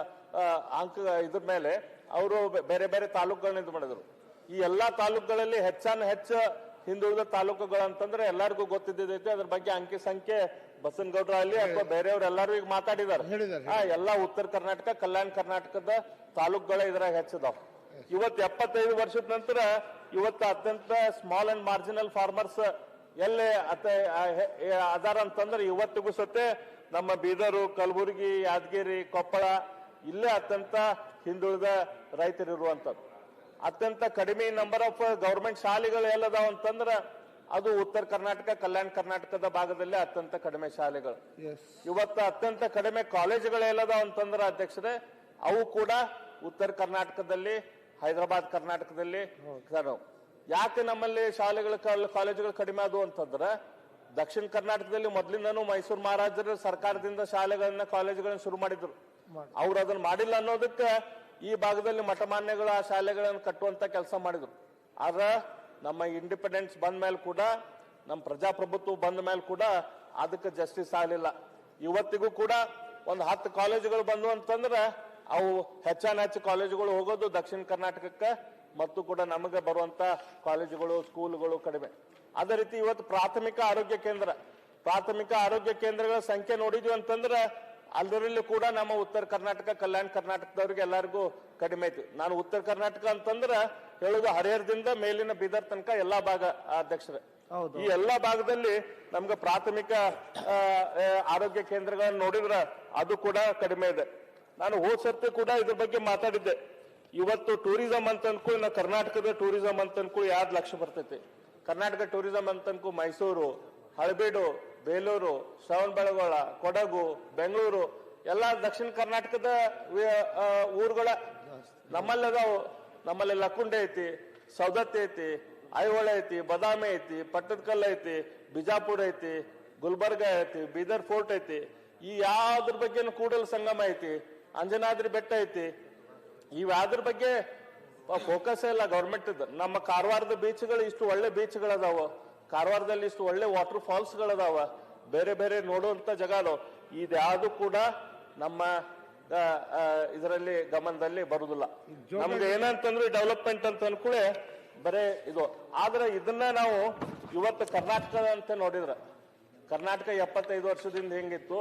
Speaker 2: ಅಂಕ ಇದ್ರ ಮೇಲೆ ಅವರು ಬೇರೆ ಬೇರೆ ತಾಲೂಕುಗಳನ್ನ ಇದು ಮಾಡಿದ್ರು. ಈ ಎಲ್ಲಾ ತಾಲೂಕುಗಳಲ್ಲಿ ಹೆಚ್ಚು ಹಿಂದುಳಿದ ತಾಲೂಕುಗಳು ಅಂತಂದ್ರೆ ಎಲ್ಲರಿಗೂ ಗೊತ್ತಿದ್ದೈತಿ. ಅದ್ರ ಬಗ್ಗೆ ಅಂಕಿ ಸಂಖ್ಯೆ ಬಸನಗೌಡ್ರ ಅಲ್ಲಿ ಅಥವಾ ಬೇರೆಯವ್ರೆಲ್ಲರೂ ಈಗ ಮಾತಾಡಿದಾರೆ. ಎಲ್ಲಾ ಉತ್ತರ ಕರ್ನಾಟಕ, ಕಲ್ಯಾಣ ಕರ್ನಾಟಕದ ತಾಲೂಕುಗಳ ಇದ್ರಾಗ ಹೆಚ್ಚಿದಾವ್. ಇವತ್ತು 75 ವರ್ಷದ ನಂತರ ಇವತ್ತು ಅತ್ಯಂತ ಸ್ಮಾಲ್ ಅಂಡ್ ಮಾರ್ಜಿನಲ್ ಫಾರ್ಮರ್ಸ್ ಎಲ್ಲೇ ಅದಾರ ಅಂತಂದ್ರೆ ಇವತ್ತಿಗೂ ಸತೆ ನಮ್ಮ ಬೀದರು, ಕಲಬುರಗಿ, ಯಾದಗಿರಿ, ಕೊಪ್ಪಳ ಇಲ್ಲೇ ಅತ್ಯಂತ ಹಿಂದುಳಿದ ರೈತರಿರುವಂತದ್ದು. ಅತ್ಯಂತ ಕಡಿಮೆ ನಂಬರ್ ಆಫ್ ಗವರ್ಮೆಂಟ್ ಶಾಲೆಗಳು ಎಲ್ಲದಾವ ಅಂತಂದ್ರ ಅದು ಉತ್ತರ ಕರ್ನಾಟಕ, ಕಲ್ಯಾಣ ಕರ್ನಾಟಕದ ಭಾಗದಲ್ಲಿ ಅತ್ಯಂತ ಕಡಿಮೆ ಶಾಲೆಗಳು. ಇವತ್ತು ಅತ್ಯಂತ ಕಡಿಮೆ ಕಾಲೇಜುಗಳು ಎಲ್ಲದಾವ ಅಂತಂದ್ರ ಅಧ್ಯಕ್ಷರೇ ಅವು ಕೂಡ ಉತ್ತರ ಕರ್ನಾಟಕದಲ್ಲಿ, ಹೈದರಾಬಾದ್ ಕರ್ನಾಟಕದಲ್ಲಿ. ಯಾಕೆ ನಮ್ಮಲ್ಲಿ ಶಾಲೆಗಳು ಕಾಲೇಜುಗಳು ಕಡಿಮೆ ಆದವು ಅಂತಂದ್ರೆ ದಕ್ಷಿಣ ಕರ್ನಾಟಕದಲ್ಲಿ ಮೊದಲಿಂದನೂ ಮೈಸೂರು ಮಹಾರಾಜರು ಸರ್ಕಾರದಿಂದ ಶಾಲೆಗಳನ್ನ ಕಾಲೇಜುಗಳನ್ನ ಶುರು ಮಾಡಿದ್ರು. ಅವ್ರು ಅದನ್ನ ಮಾಡಿಲ್ಲ ಅನ್ನೋದಕ್ಕೆ ಈ ಭಾಗದಲ್ಲಿ ಮಠಮಾನ್ಯಗಳ ಶಾಲೆಗಳನ್ನು ಕಟ್ಟುವಂತ ಕೆಲಸ ಮಾಡಿದ್ರು. ಆದ್ರೆ ನಮ್ಮ ಇಂಡಿಪೆಂಡೆನ್ಸ್ ಬಂದ ಮೇಲೆ ಕೂಡ, ನಮ್ಮ ಪ್ರಜಾಪ್ರಭುತ್ವ ಬಂದ ಮೇಲೆ ಕೂಡ ಅದಕ್ಕೆ ಜಸ್ಟಿಸ್ ಆಗಲಿಲ್ಲ. ಇವತ್ತಿಗೂ ಕೂಡ ಒಂದು 10 ಕಾಲೇಜುಗಳು ಬಂದು ಅಂತಂದ್ರೆ ಅವು ಹೆಚ್ಚು ಕಾಲೇಜುಗಳು ಹೋಗೋದು ದಕ್ಷಿಣ ಕರ್ನಾಟಕಕ್ಕೆ, ಮತ್ತು ಕೂಡ ನಮಗೆ ಬರುವಂತ ಕಾಲೇಜುಗಳು ಸ್ಕೂಲ್ಗಳು ಕಡಿಮೆ. ಅದೇ ರೀತಿ ಇವತ್ತು ಪ್ರಾಥಮಿಕ ಆರೋಗ್ಯ ಕೇಂದ್ರಗಳ ಸಂಖ್ಯೆ ನೋಡಿದ್ವಿ ಅಂತಂದ್ರೆ ಅದರಲ್ಲಿ ಕೂಡ ನಮ್ಮ ಉತ್ತರ ಕರ್ನಾಟಕ, ಕಲ್ಯಾಣ ಕರ್ನಾಟಕದವ್ರಿಗೆ ಎಲ್ಲರಿಗೂ ಕಡಿಮೆ ಐತಿ. ನಾನು ಉತ್ತರ ಕರ್ನಾಟಕ ಅಂತಂದ್ರೆ ಹೇಳುದು ಹರಿಹರದಿಂದ ಮೇಲಿನ ಬೀದರ್ ತನಕ ಎಲ್ಲಾ ಭಾಗ ಅಧ್ಯಕ್ಷರೇ. ಈ ಎಲ್ಲಾ ಭಾಗದಲ್ಲಿ ನಮ್ಗೆ ಪ್ರಾಥಮಿಕ ಆರೋಗ್ಯ ಕೇಂದ್ರಗಳನ್ನ ನೋಡಿದ್ರೆ ಅದು ಕೂಡ ಕಡಿಮೆ ಇದೆ. ನಾನು ಹೋದ ಸರ್ತಿ ಕೂಡ ಇದ್ರ ಬಗ್ಗೆ ಮಾತಾಡಿದ್ದೆ. ಇವತ್ತು ಟೂರಿಸಂ ಅಂತ ಅನ್ಕೂ, ಕರ್ನಾಟಕದ ಟೂರಿಸಂ ಅಂತ ಅನ್ಕೂ ಯಾವ್ದು ಲಕ್ಷ್ಯ ಬರ್ತೈತಿ? ಕರ್ನಾಟಕ ಟೂರಿಸಂ ಅಂತ ಅನ್ಕೂ ಮೈಸೂರು, ಹಳಬೇಡು, ಬೇಲೂರು, ಶ್ರವಣಬೆಳಗೊಳ, ಕೊಡಗು, ಬೆಂಗಳೂರು ಎಲ್ಲ ದಕ್ಷಿಣ ಕರ್ನಾಟಕದ ಊರುಗಳ ನಮ್ಮಲ್ಲಿ ಅದಾವು. ನಮ್ಮಲ್ಲಿ ಲಕ್ಕುಂಡೆ ಐತಿ, ಸೌದತ್ತಿ ಐತಿ, ಐಹೊಳೆ ಐತಿ, ಬದಾಮಿ ಐತಿ, ಪಟ್ಟದಕಲ್ಲ ಐತಿ, ಬಿಜಾಪುರ ಐತಿ, ಗುಲ್ಬರ್ಗ ಐತಿ, ಬೀದರ್ ಫೋರ್ಟ್ ಐತಿ. ಈ ಯಾವ್ದ್ರ ಬಗ್ಗೆ ಕೂಡಲ ಸಂಗಮ ಐತಿ, ಅಂಜನಾದ್ರಿ ಬೆಟ್ಟ ಐತಿ. ಇವ್ಯಾವ್ದ್ರ ಬಗ್ಗೆ ಫೋಕಸ್ ಇಲ್ಲ ಗೌರ್ಮೆಂಟ್. ನಮ್ಮ ಕಾರವಾರದ ಬೀಚ್ಗಳು ಇಷ್ಟು ಒಳ್ಳೆ ಬೀಚ್ಗಳದಾವ, ಕಾರವಾರದಲ್ಲಿ ಇಷ್ಟು ಒಳ್ಳೆ ವಾಟರ್ ಫಾಲ್ಸ್ಗಳದಾವ, ಬೇರೆ ಬೇರೆ ನೋಡುವಂತ ಜಾಗ ಅದಾವ. ಇದ್ಯಾವುದು ಕೂಡ ನಮ್ಮ ಇದರಲ್ಲಿ ಗಮನದಲ್ಲಿ ಬರುದಿಲ್ಲ. ನಮ್ಗೆ ಏನಂತಂದ್ರೆ ಡೆವಲಪ್ಮೆಂಟ್ ಅಂತ ಅನ್ಕೂಳೆ ಬರೇ ಇದು. ಆದ್ರೆ ಇದನ್ನ ನಾವು ಇವತ್ತು ಕರ್ನಾಟಕ ಅಂತ ನೋಡಿದ್ರೆ, ಕರ್ನಾಟಕ 75 ವರ್ಷದಿಂದ ಹೆಂಗಿತ್ತು,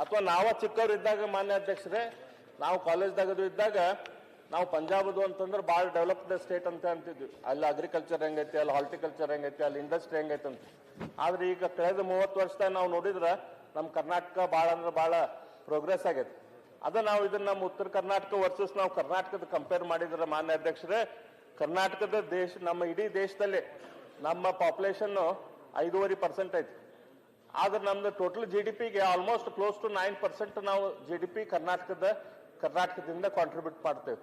Speaker 2: ಅಥವಾ ನಾವ ಚಿಕ್ಕವ್ರು ಇದ್ದಾಗ ಮಾನ್ಯ ಅಧ್ಯಕ್ಷರೇ, ನಾವು ಕಾಲೇಜ್ದಾಗದು ಇದ್ದಾಗ ನಾವು ಪಂಜಾಬದು ಅಂತಂದ್ರೆ ಭಾಳ ಡೆವಲಪ್ಡ್ ಸ್ಟೇಟ್ ಅಂತ ಅಂತಿದ್ವಿ. ಅಲ್ಲಿ ಅಗ್ರಿಕಲ್ಚರ್ ಹೆಂಗೈತಿ, ಅಲ್ಲಿ ಹಾರ್ಟಿಕಲ್ಚರ್ ಹೆಂಗೈತಿ, ಅಲ್ಲಿ ಇಂಡಸ್ಟ್ರಿ ಹೆಂಗೈತೆ ಅಂತ. ಆದ್ರೆ ಈಗ ಕಳೆದ 30 ವರ್ಷದಾಗ ನಾವು ನೋಡಿದ್ರೆ ನಮ್ಮ ಕರ್ನಾಟಕ ಭಾಳ ಅಂದ್ರೆ ಭಾಳ ಪ್ರೋಗ್ರೆಸ್ ಆಗೈತೆ. ಅದ ನಾವು ಇದನ್ನ ನಮ್ಮ ಉತ್ತರ ಕರ್ನಾಟಕ ವರ್ಸಸ್ ನಾವು ಕರ್ನಾಟಕದ ಕಂಪೇರ್ ಮಾಡಿದ್ರೆ ಮಾನ್ಯ ಅಧ್ಯಕ್ಷರೇ, ಕರ್ನಾಟಕದ ನಮ್ಮ ಇಡೀ ದೇಶದಲ್ಲಿ ನಮ್ಮ ಪಾಪ್ಯುಲೇಷನ್ 5.5% ಐತಿ. ಆದ್ರೆ ನಮ್ದು ಟೋಟಲ್ GDPಗೆ ಆಲ್ಮೋಸ್ಟ್ ಕ್ಲೋಸ್ ಟು 9% ನಾವು GDP ಕರ್ನಾಟಕದಿಂದ ಕಾಂಟ್ರಿಬ್ಯೂಟ್ ಮಾಡ್ತೇವೆ.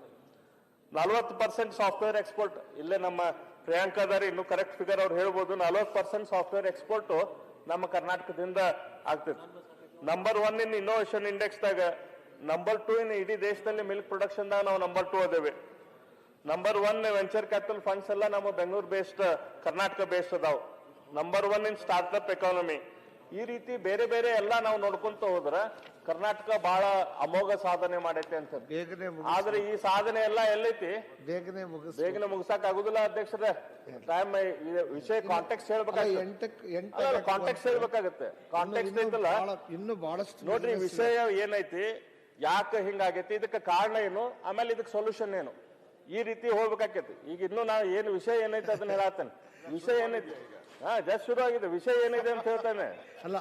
Speaker 2: 40% ಸಾಫ್ಟ್ವೇರ್ ಎಕ್ಸ್ಪೋರ್ಟ್. ಇಲ್ಲೇ ನಮ್ಮ ಪ್ರಿಯಾಂಕಾದಾರಿ ಇನ್ನೂ ಕರೆಕ್ಟ್ ಫಿಗರ್ ಅವ್ರು ಹೇಳ್ಬೋದು. 40% ಸಾಫ್ಟ್ವೇರ್ ಎಕ್ಸ್ಪೋರ್ಟ್ ನಮ್ಮ ಕರ್ನಾಟಕದಿಂದ ಆಗ್ತೈತಿ. ನಂಬರ್ 1 ಇನ್ ಇನ್ನೋವೇಷನ್ ಇಂಡೆಕ್ಸ್ದಾಗ, ನಂಬರ್ 2 ಇನ್ ಇಡೀ ದೇಶದಲ್ಲಿ ಮಿಲ್ಕ್ ಪ್ರೊಡಕ್ಷನ್ದಾಗ ನಾವು ನಂಬರ್ 2 ಅದೇವೆ. ನಂಬರ್ 1 ವೆಂಚರ್ ಕ್ಯಾಪಿಟಲ್ ಫಂಡ್ಸ್ ಎಲ್ಲ ನಮ್ಮ ಬೆಂಗಳೂರು ಬೇಸ್ಡ್, ಕರ್ನಾಟಕ ಬೇಸ್ಡ್ ಅದಾವ. Number 1 in startup economy. ಈ ರೀತಿ ಬೇರೆ ಬೇರೆ ಎಲ್ಲ ನಾವು ನೋಡ್ಕೊಂತ ಹೋದ್ರ ಕರ್ನಾಟಕ ಬಹಳ ಅಮೋಘ ಸಾಧನೆ ಮಾಡೈತೆ ಅಂತ. ಆದ್ರೆ ಈ ಸಾಧನೆ ಎಲ್ಲ ಎಲ್ಲೈತಿ, ಬೇಗನೆ ಮುಗಿಸಕ್ ಆಗುದಿಲ್ಲ ಅಧ್ಯಕ್ಷರ. ಟೈಮ್ ವಿಷಯ ಕಾಂಟೆಕ್ಸ್ಟ್ ಹೇಳ್ಬೇಕಾಗುತ್ತೆ. ಕಾಂಟೆಕ್ಸ್ಟ್ ಐತಲ್ಲ,
Speaker 3: ಇನ್ನು ಬಹಳಷ್ಟು
Speaker 2: ನೋಡ್ರಿ ವಿಷಯ ಏನೈತಿ, ಯಾಕೆ ಹಿಂಗಾಗೈತಿ, ಇದಕ್ಕೆ ಕಾರಣ ಏನು, ಆಮೇಲೆ ಇದಕ್ಕೆ ಸೊಲ್ಯೂಷನ್ ಏನು, ಈ ರೀತಿ ಹೋಗ್ಬೇಕಾಕೈತಿ. ಈಗ ಇನ್ನು ನಾವು ಏನು ವಿಷಯ ಏನೈತೆ ಅದನ್ನ ಹೇಳತ್ತೇನೆ. ವಿಷಯ ಏನೈತಿ ಜಸ್ಟ್ ಶುರು ಆಗಿದೆ, ವಿಷಯ ಏನಿದೆ ಅಂತ ಹೇಳ್ತಾನೆ.
Speaker 3: ಅಲ್ಲ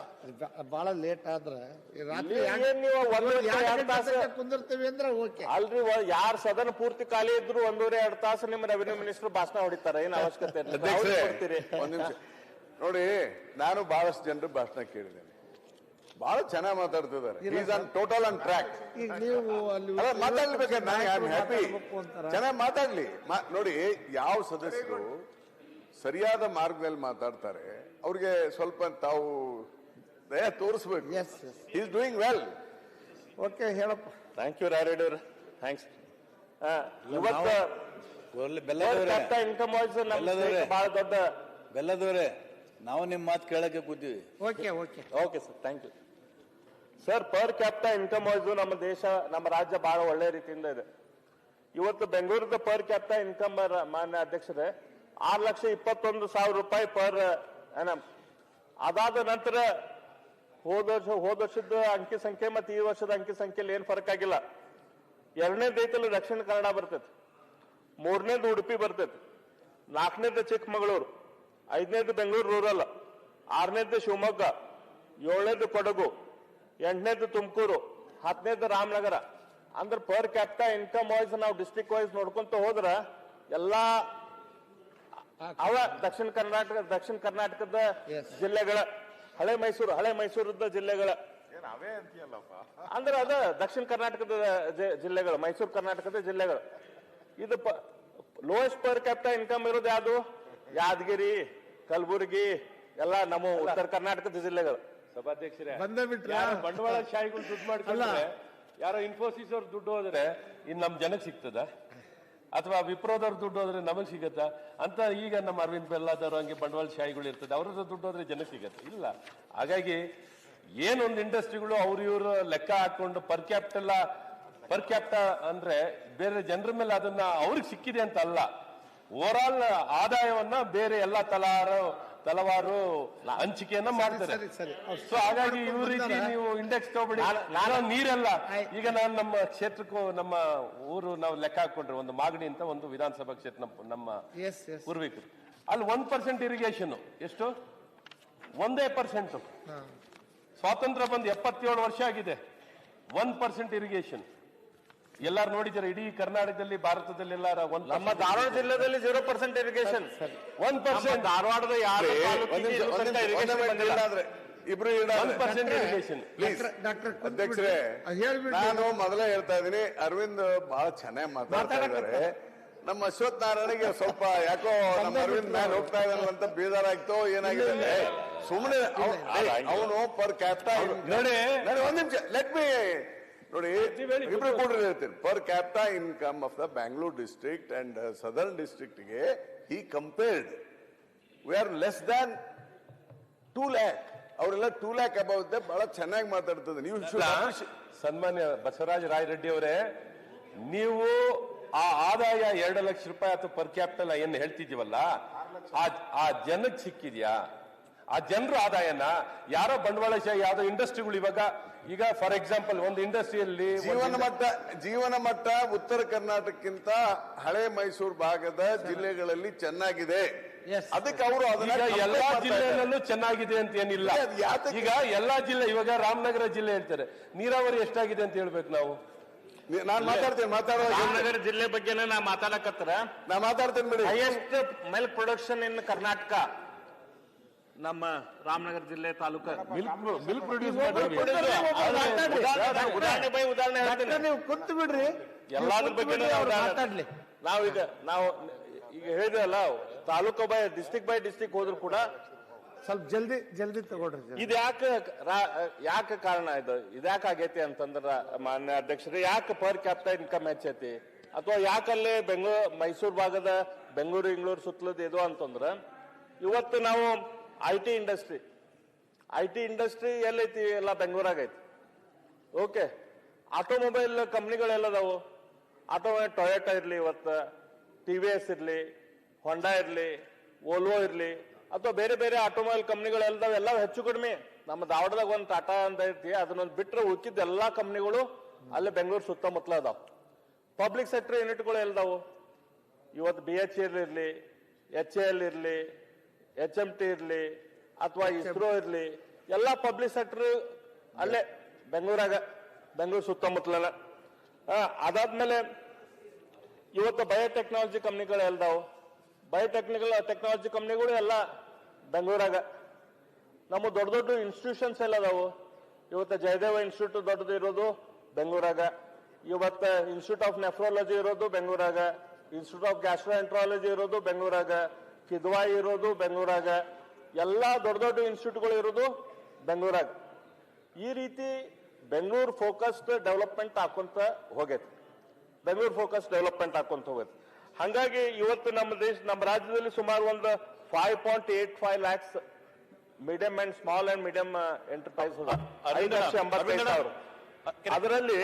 Speaker 3: ಬಹಳ ಲೇಟ್ ಆದ್ರೆ ಕುಂದಿರ್ತೀವಿ ಅಂದ್ರೆ ಓಕೆ
Speaker 2: ಅಲ್ರಿ. ಯಾರ್ ಸದನ ಪೂರ್ತಿ ಖಾಲಿ ಇದ್ರು 1.5-2 ತಾಸು ನಿಮ್ಮ ರೆವಿನ್ಯೂ ಮಿನಿಸ್ಟರ್ ಭಾಷಣ ಹೊಡಿತಾರೆ, ಏನ್ ಅವಶ್ಯಕತೆ ಕೊಡ್ತೀರಿ?
Speaker 1: ಒಂದ್ ನಿಮಿಷ ನೋಡಿ, ನಾನು ಬಹಳಷ್ಟು ಜನರು ಭಾಷಣ ಕೇಳಿದ್ದೇನೆ, ಬಹಳ ಚೆನ್ನಾಗಿ ಮಾತಾಡ್ತಿದ್ದಾರೆ. Total on track.
Speaker 3: ಈಗ ನೀವು ಅಲ್ಲಿ
Speaker 1: ಮಾತಾಡ್ಬೇಕಾದ್ರೆ ಐ ಆಮ್ ಹ್ಯಾಪಿ, ಚೆನ್ನಾಗಿ ಮಾತಾಡ್ಲಿ. ನೋಡಿ, ಯಾವ ಸದಸ್ಯರು ಸರಿಯಾದ ಮಾರ್ಗದಲ್ಲಿ ಮಾತಾಡ್ತಾರೆ ಅವ್ರಿಗೆ ಸ್ವಲ್ಪ ತಾವು ದಯ ತೋರಿಸ್ಬೇಕು. Is doing well.
Speaker 3: ಓಕೆ ಹೇಳಪ್ಪ.
Speaker 2: ಥ್ಯಾಂಕ್ ಯು ರಾಯರೆಡ್ಡಿ ಅವ್ರೆ, ಥ್ಯಾಂಕ್ಸ್. ಇನ್ಕಮ್ ವಾಯ್ಸ್ ಬಹಳ ದೊಡ್ಡ
Speaker 4: ಬೆಲ್ಲದವ್ರೆ, ನಾವು ನಿಮ್ಮ ಮಾತು ಕೇಳಕ್ಕೆ ಕೂತೀವಿ.
Speaker 2: Okay sir, thank you sir. Per capital income wise ನಮ್ಮ ದೇಶ, ನಮ್ಮ ರಾಜ್ಯ ಬಹಳ ಒಳ್ಳೆ ರೀತಿಯಿಂದ ಇದೆ. ಇವತ್ತು ಬೆಂಗಳೂರದ ಪರ್ ಕ್ಯಾಪಿಟಲ್ ಇನ್ಕಮ್ ಮಾನ್ಯ ಅಧ್ಯಕ್ಷರೇ 6,21,000 ರೂಪಾಯಿ ಪರ್ ಎನಮ್. ಅದಾದ ನಂತರ ಹೋದ ವರ್ಷದ ಅಂಕಿ ಸಂಖ್ಯೆ ಮತ್ತೆ ಈ ವರ್ಷದ ಅಂಕಿ ಸಂಖ್ಯೆಯಲ್ಲಿ ಏನ್ ಫರಕ್ ಆಗಿಲ್ಲ. 2ನೇದು ಐತಲ್ಲ ದಕ್ಷಿಣ ಕನ್ನಡ ಬರ್ತೈತಿ, 3ನೇದು ಉಡುಪಿ ಬರ್ತೈತಿ, 4ನೇದು ಚಿಕ್ಕಮಗಳೂರು, 5ನೇದು ಬೆಂಗಳೂರು ರೂರಲ್, 6ನೇದು ಶಿವಮೊಗ್ಗ, 7ನೇದು ಕೊಡಗು, 8ನೇದು ತುಮಕೂರು, 10ನೇದು ರಾಮನಗರ. ಅಂದ್ರೆ ಪರ್ ಕ್ಯಾಪಿಟಲ್ ಇನ್ಕಮ್ ವೈಸ್ ನಾವು ಡಿಸ್ಟ್ರಿಕ್ಟ್ ವೈಸ್ ನೋಡ್ಕೊಂತ ಹೋದ್ರ ಎಲ್ಲಾ ಅವ ದಕ್ಷಿಣ ಕರ್ನಾಟಕದ ಜಿಲ್ಲೆಗಳ, ಹಳೆ ಮೈಸೂರದ ಜಿಲ್ಲೆಗಳ ಅಂದ್ರೆ ಅದ ದಕ್ಷಿಣ ಕರ್ನಾಟಕದ ಜಿಲ್ಲೆಗಳು, ಮೈಸೂರು ಕರ್ನಾಟಕದ ಜಿಲ್ಲೆಗಳು. ಇದು ಲೋಯೆಸ್ಟ್ ಪರ್ ಕ್ಯಾಪಿಟಲ್ ಇನ್ಕಮ್ ಇರೋದು ಯಾವುದು? ಯಾದಗಿರಿ, ಕಲಬುರಗಿ ಎಲ್ಲ ನಮ್ಮ ಉತ್ತರ ಕರ್ನಾಟಕದ ಜಿಲ್ಲೆಗಳು.
Speaker 4: ಸಭಾಧ್ಯಕ್ಷರೇ,
Speaker 3: ಬಂದೇ ಬಿಟ್ರೆ
Speaker 4: ಬಂಡವಾಳ ಶಾಹಿಗಳು ದುಡ್ಡು ಮಾಡ್ಕೊಂಡ್ರೆ
Speaker 5: ಯಾರೋ ಇನ್ಫೋಸಿಸ್ ಅವ್ರ ದುಡ್ಡು ಹೋದ್ರೆ ಇನ್ ನಮ್ ಜನಕ್ಕೆ ಸಿಗ್ತದ, ಅಥವಾ ವಿಪ್ರೋದವ್ರ ದುಡ್ಡು ಹೋದ್ರೆ ನಮಗ್ ಸಿಗತ್ತಾ ಅಂತ ಈಗ ನಮ್ಮ ಅರವಿಂದ್ ಬೆಲ್ಲಾದವ್ರು ಹಂಗೆ ಬಂಡವಾಳ ಶಾಹಿಗಳು ಇರ್ತದೆ, ಅವ್ರ ದುಡ್ಡು ಹೋದ್ರೆ ಜನಕ್ಕೆ ಸಿಗತ್ತೆ ಇಲ್ಲ. ಹಾಗಾಗಿ ಏನೊಂದು ಇಂಡಸ್ಟ್ರಿಗಳು ಅವ್ರು ಇವರು ಲೆಕ್ಕ ಹಾಕೊಂಡು ಪರ್ ಕ್ಯಾಪಿಟ ಅಂದ್ರೆ ಬೇರೆ ಜನರ ಮೇಲೆ ಅದನ್ನ ಅವ್ರಿಗೆ ಸಿಕ್ಕಿದೆ ಅಂತ ಅಲ್ಲ, ಓವರ್ ಆಲ್ ಆದಾಯವನ್ನ ಬೇರೆ ಎಲ್ಲ ತಲವಾರು ಹಂಚಿಕೆಯನ್ನ ಮಾಡ್ತಾರೆ. ಸೊ ಹಾಗಾಗಿ ಇವ್ರ ರೀತಿ ನೀವು ಇಂಡೆಕ್ಸ್ ತಗೊಬಿಡಿ. ನಾನು ನೀರೆಲ್ಲ ಈಗ ನಾನು ನಮ್ಮ ಕ್ಷೇತ್ರಕ್ಕೂ ನಮ್ಮ ಊರು ನಾವು ಲೆಕ್ಕ ಹಾಕೊಂಡ್ರೆ ಒಂದು ಮಾಗಡಿ ಅಂತ ಒಂದು ವಿಧಾನಸಭಾ ಕ್ಷೇತ್ರ ನಮ್ಮ ಪೂರ್ವಿಕರು, ಅಲ್ಲಿ 1% ಇರಿಗೇಷನ್ ಎಷ್ಟು 1%. ಸ್ವಾತಂತ್ರ್ಯ ಬಂದು 77 ವರ್ಷ ಆಗಿದೆ, 1% ಇರಿಗೇಷನ್. ಎಲ್ಲಾರು ನೋಡಿದ್ದಾರೆ ಇಡೀ ಕರ್ನಾಟಕದಲ್ಲಿ ಭಾರತದಲ್ಲಿ ಎಲ್ಲಾರ
Speaker 2: ನಮ್ಮ ಧಾರವಾಡ ಜಿಲ್ಲೆಯಲ್ಲಿ 0% ಇರಿಗೇಷನ್, 1%. ಧಾರವಾಡದ
Speaker 1: ಇಬ್ರು ಇರಿಗೇಷನ್. ಅಧ್ಯಕ್ಷರೇ, ನಾನು ಮೊದಲೇ ಹೇಳ್ತಾ ಇದ್ದೀನಿ, ಅರವಿಂದ್ ಬಹಳ ಚೆನ್ನಾಗಿ ಮಾತಾಡ್ತಾ ಇದ್ದಾರೆ. ನಮ್ಮ ಅಶ್ವಥ್ ನಾರಾಯಣಗೆ ಸ್ವಲ್ಪ ಯಾಕೋ ನಮ್ಮ ಅರವಿಂದ್ ಮೇಲೆ ಹೋಗ್ತಾ ಇದ್ದಾನೆ ಅಂತ ಬೇಜಾರಾಯ್ತು, ಏನಾಗಿದೆ ಸುಮ್ಮನೆ ಅವನು ಪರ್ ಕ್ಯಾಪಿಟಾ ನೋಡಿ ಒಂದ್ ನಿಮಿಷ ಲೆಟ್ ಮಿ ನೋಡಿ ಇಬ್ರು ಕೂಡ ಹೇಳ್ತೀನಿ. Per capita income of the Bangalore district and southern district ಗೆ he compared we are less than 2 lakh. ಅವರೆಲ್ಲ 2 lakh ಅಬೌವ್ ಇದೆ. ಬಹಳ ಚೆನ್ನಾಗಿ ಮಾತಾಡ್ತದೆ. ನೀವು
Speaker 5: ಸನ್ಮಾನ್ಯ ಬಸವರಾಜ ರಾಯ ರೆಡ್ಡಿ ಅವರೇ, ನೀವು ಆ ಆದಾಯ 2 ಲಕ್ಷ ರೂಪಾಯಿ ಅಥವಾ ಪರ್ ಕ್ಯಾಪಿಟಲ್ ಏನ್ ಹೇಳ್ತಿದೀವಲ್ಲ, ಆ ಜನಕ್ಕೆ ಸಿಕ್ಕಿದ್ಯಾ? ಆ ಜನರ ಆದಾಯನ ಯಾರೋ ಬಂಡವಾಳಶಾಹಿ ಯಾವ್ದೋ ಇಂಡಸ್ಟ್ರಿಗಳು ಈಗ ಫಾರ್ ಎಕ್ಸಾಂಪಲ್ ಒಂದು ಇಂಡಸ್ಟ್ರಿಯಲ್ಲಿ
Speaker 1: ಜೀವನ ಮಟ್ಟ ಉತ್ತರ ಕರ್ನಾಟಕಕ್ಕಿಂತ ಹಳೆ ಮೈಸೂರು ಭಾಗದ ಜಿಲ್ಲೆಗಳಲ್ಲಿ ಚೆನ್ನಾಗಿದೆ. ಅದಕ್ಕೆ ಅವರು
Speaker 5: ಎಲ್ಲಾ ಜಿಲ್ಲೆಯಲ್ಲೂ ಚೆನ್ನಾಗಿದೆ ಅಂತ ಏನಿಲ್ಲ. ಈಗ ಎಲ್ಲಾ ಜಿಲ್ಲೆ, ಇವಾಗ ರಾಮನಗರ ಜಿಲ್ಲೆ ಹೇಳ್ತಾರೆ, ನೀರಾವರಿ ಎಷ್ಟಾಗಿದೆ ಅಂತ ಹೇಳ್ಬೇಕು ನಾವು.
Speaker 1: ನಾನು ಮಾತಾಡುವಾಗ
Speaker 2: ರಾಮನಗರ ಜಿಲ್ಲೆ ಬಗ್ಗೆ ನಾ ಮಾತಾಡ್ತೇನೆ ಬಿಡಿ. Highest milk production in Karnataka ನಮ್ಮ ರಾಮನಗರ ಜಿಲ್ಲೆ ತಾಲೂಕು.
Speaker 5: ಮಿಲ್ಕ್ ಪ್ರೊಡ್ಯೂಸ್
Speaker 2: ಉದಾಹರಣೆ ಹೇಳ್ತೀನಿ,
Speaker 3: ನೀವು ಕುಂತು ಬಿಡ್ರಿ,
Speaker 2: ಎಲ್ಲಾದ್ರ ಬಗ್ಗೆ
Speaker 3: ಮಾತಾಡ್ಲಿ.
Speaker 2: ನಾವು ಈಗ ಹೇಳಿದ್ರಲ್ಲ, ತಾಲೂಕು ಬೈ ಡಿಸ್ಟಿಕ್ ಹೋದ್ರು ಕೂಡ
Speaker 3: ಸ್ವಲ್ಪ ಜಲ್ದಿ ತಗೊಳ್ರಿ.
Speaker 2: ಇದು ಯಾಕೆ ಕಾರಣ ಇದ್ಯಾಕೆ ಆಗೈತಿ ಅಂತಂದ್ರ ಮಾನ್ಯ ಅಧ್ಯಕ್ಷರೇ, ಯಾಕೆ ಪರ್ ಕ್ಯಾಪಿಟಲ್ ಇನ್ಕಮ್ ಹೆಚ್ಚೈತಿ, ಅಥವಾ ಯಾಕಲ್ಲೇ ಮೈಸೂರು ಭಾಗದ ಬೆಂಗಳೂರು ಇಂಗ್ಳೂರು ಸುತ್ತಲದ ಇದು ಅಂತಂದ್ರ, ಇವತ್ತು ನಾವು ಐ ಟಿ ಇಂಡಸ್ಟ್ರಿ ಎಲ್ಲೈತಿ? ಎಲ್ಲ ಬೆಂಗಳೂರಾಗ ಐತಿ. Okay, automobile ಕಂಪ್ನಿಗಳೆಲ್ಲದಾವು. ಟೊಯೋಟಾ ಇರ್ಲಿ, ಇವತ್ತು TVS ಇರ್ಲಿ, ಹೊಂಡಾ ಇರ್ಲಿ, ವೋಲ್ವೋ ಇರ್ಲಿ, ಅಥವಾ ಬೇರೆ ಬೇರೆ ಆಟೋಮೊಬೈಲ್ ಕಂಪ್ನಿಗಳೆಲ್ಲದಾವ. ಎಲ್ಲ ಹೆಚ್ಚು ಕಡಿಮೆ ನಮ್ಮ ಧಾರವಾಡದಾಗ ಒಂದು ಟಾಟಾ ಅಂತ ಐತಿ, ಅದನ್ನೊಂದು ಬಿಟ್ರೆ ಉಳಿದ ಎಲ್ಲಾ ಕಂಪ್ನಿಗಳು ಅಲ್ಲೇ ಬೆಂಗಳೂರು ಸುತ್ತಮುತ್ತಲ ಅದಾವ. ಪಬ್ಲಿಕ್ ಸೆಕ್ಟರ್ ಯೂನಿಟ್ಗಳು ಎಲ್ಲದಾವು. ಇವತ್ತು BHEL ಇರ್ಲಿ, HAL ಇರ್ಲಿ, HMT ಇರ್ಲಿ, ಅಥವಾ ಇಸ್ರೋ ಇರ್ಲಿ, ಎಲ್ಲಾ ಪಬ್ಲಿಕ್ ಸೆಕ್ಟರ್ ಅಲ್ಲೇ ಬೆಂಗಳೂರು ಸುತ್ತಮುತ್ತಲ. ಅದಾದ್ಮೇಲೆ ಇವತ್ತು ಬಯೋಟೆಕ್ನಾಲಜಿ ಕಂಪ್ನಿಗಳು ಎಲ್ಲದಾವು. ಟೆಕ್ನಾಲಜಿ ಕಂಪ್ನಿಗಳು ಎಲ್ಲ ಬೆಂಗಳೂರಾಗ. ನಮ್ಮ ದೊಡ್ಡ ದೊಡ್ಡ ಇನ್ಸ್ಟಿಟ್ಯೂಷನ್ಸ್ ಎಲ್ಲ ಅದಾವು. ಇವತ್ತು ಜಯದೇವ ಇನ್ಸ್ಟಿಟ್ಯೂಟ್ ದೊಡ್ಡದು ಇರೋದು ಬೆಂಗಳೂರಾಗ. ಇವತ್ತು ಇನ್ಸ್ಟಿಟ್ಯೂಟ್ ಆಫ್ ನೆಫ್ರಾಲಜಿ ಇರೋದು ಬೆಂಗಳೂರಾಗ, ಇನ್ಸ್ಟಿಟ್ಯೂಟ್ ಆಫ್ ಗ್ಯಾಸ್ಟ್ರೋಎಂಟ್ರಾಲಜಿ ಇರೋದು ಬೆಂಗಳೂರಾಗ, ಕಿದ್ವಾಯಿ ಇರೋದು ಬೆಂಗಳೂರಾಗ, ಎಲ್ಲಾ ದೊಡ್ಡ ದೊಡ್ಡ ಇನ್ಸ್ಟಿಟ್ಯೂಟ್ಗಳು ಇರೋದು ಬೆಂಗಳೂರಾಗ. ಈ ರೀತಿ ಬೆಂಗಳೂರು ಫೋಕಸ್ಡ್ ಡೆವಲಪ್ಮೆಂಟ್ ಹಾಕೊಂತ ಹೋಗೈತಿ. ಹಾಗಾಗಿ ಇವತ್ತು ನಮ್ಮ ರಾಜ್ಯದಲ್ಲಿ ಸುಮಾರು ಒಂದು 5.85 lakhs medium and small and medium enterprise 5,85,000. ಅದರಲ್ಲಿ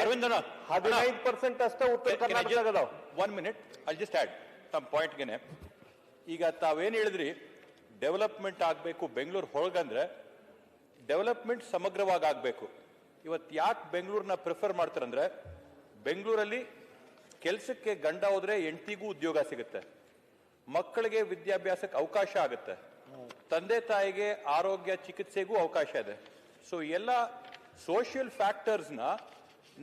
Speaker 2: 15% ಅಷ್ಟೇ ಉತ್ತರ ಕರ್ನಾಟಕದಾಗ ಅದಾವ.
Speaker 4: 1 minute, I'll just add some point ಗೆನೆ. ಈಗ ತಾವೇನ್ ಹೇಳಿದ್ರಿ, ಡೆವಲಪ್ಮೆಂಟ್ ಆಗ್ಬೇಕು ಬೆಂಗಳೂರು ಹೊರಗಂದ್ರೆ ಡೆವಲಪ್ಮೆಂಟ್ ಸಮಗ್ರವಾಗಿ ಆಗ್ಬೇಕು. ಇವತ್ತು ಯಾಕೆ ಬೆಂಗಳೂರನ್ನ ಪ್ರಿಫರ್ ಮಾಡ್ತಾರಂದ್ರೆ, ಬೆಂಗಳೂರಲ್ಲಿ ಕೆಲಸಕ್ಕೆ ಗಂಡ ಹೋದ್ರೆ ಹೆಂಡತಿಗೂ ಉದ್ಯೋಗ ಸಿಗುತ್ತೆ, ಮಕ್ಕಳಿಗೆ ವಿದ್ಯಾಭ್ಯಾಸಕ್ಕೆ ಅವಕಾಶ ಆಗುತ್ತೆ, ತಂದೆ ತಾಯಿಗೆ ಆರೋಗ್ಯ ಚಿಕಿತ್ಸೆಗೂ ಅವಕಾಶ ಇದೆ. ಸೊ ಎಲ್ಲ ಸೋಷಿಯಲ್ ಫ್ಯಾಕ್ಟರ್ಸ್ನ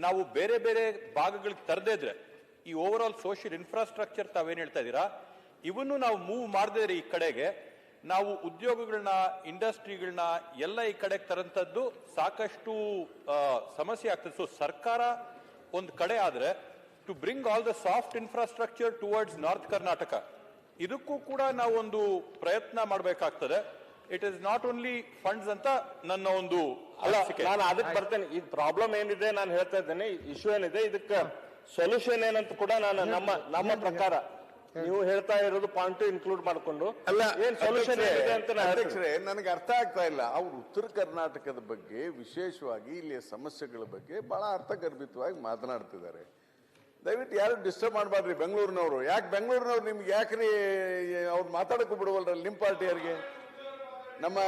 Speaker 4: ನಾವು ಬೇರೆ ಬೇರೆ ಭಾಗಗಳಿಗೆ ತರದಿದ್ರೆ, ಈ ಓವರ್ ಆಲ್ ಸೋಷಿಯಲ್ ಇನ್ಫ್ರಾಸ್ಟ್ರಕ್ಚರ್ ತಾವೇನ್ ಹೇಳ್ತಾ ಇದ್ದೀರಾ, ಇವನ್ನು ನಾವು ಮೂವ್ ಮಾಡದಿದ್ರೆ ಈ ಕಡೆಗೆ, ನಾವು ಉದ್ಯೋಗಗಳನ್ನ ಇಂಡಸ್ಟ್ರಿಗಳನ್ನ ಎಲ್ಲ ಈ ಕಡೆಗೆ ತರಂತದ್ದು ಸಾಕಷ್ಟು ಸಮಸ್ಯೆ ಆಗ್ತದೆ. ಸೊ ಸರ್ಕಾರ ಒಂದು ಕಡೆ ಆದ್ರೆ to bring all the soft infrastructure towards north Karnataka, ಇದಕ್ಕೂ ಕೂಡ ನಾವು ಒಂದು ಪ್ರಯತ್ನ ಮಾಡಬೇಕಾಗ್ತದೆ. It is not only funds ಅಂತ ನನ್ನ ಒಂದು
Speaker 2: ಅಲ್ಲ,
Speaker 4: ಅನಿಸಿಕೆ.
Speaker 2: ನಾನು ಅದಕ್ಕೆ ಬರ್ತೇನೆ. ಈಗ ಪ್ರಾಬ್ಲಮ್ ಏನಿದೆ ನಾನು ಹೇಳ್ತಾ ಇದ್ದೇನೆ, ಇಶ್ಯೂ ಏನಿದೆ, ಇದಕ್ಕೆ ಸೊಲ್ಯೂಷನ್ ಏನಂತ ಕೂಡ ನಾನು ನಮ್ಮ ಪ್ರಕಾರ ನೀವು ಹೇಳ್ತಾ ಇರೋದು ಪಾಯಿಂಟ್ ಇನ್ಕ್ಲೂಡ್ ಮಾಡ್ಕೊಂಡು
Speaker 1: ಅಲ್ಲ,
Speaker 2: ಏನ್ ಸೊಲ್ಯೂಷನ್ ಏನಿದೆ ಅಂತ ನಾನು ಹೇಳ್ತೀನಿ.
Speaker 1: ಅಧ್ಯಕ್ಷರೇ, ನನಗೆ ಅರ್ಥ ಆಗ್ತಾ ಇಲ್ಲ. ಅವ್ರು ಉತ್ತರ ಕರ್ನಾಟಕದ ಬಗ್ಗೆ, ವಿಶೇಷವಾಗಿ ಇಲ್ಲಿಯ ಸಮಸ್ಯೆಗಳ ಬಗ್ಗೆ ಬಹಳ ಅರ್ಥಗರ್ಭಿತವಾಗಿ ಮಾತನಾಡ್ತಿದ್ದಾರೆ. ದಯವಿಟ್ಟು ಯಾರು ಡಿಸ್ಟರ್ಬ್ ಮಾಡಬಾರ್ರಿ ಬೆಂಗಳೂರಿನವರು. ಯಾಕೆ ಬೆಂಗಳೂರಿನವ್ರು ನಿಮ್ಗೆ ಯಾಕ್ರಿ ಅವ್ರು ಮಾತಾಡಕ್ಕೂ ಬಿಡುವಲ್ರಲ್ಲ ನಿಮ್ಮ ಪಾರ್ಟಿಯವರಿಗೆ? ನಮ್ಮ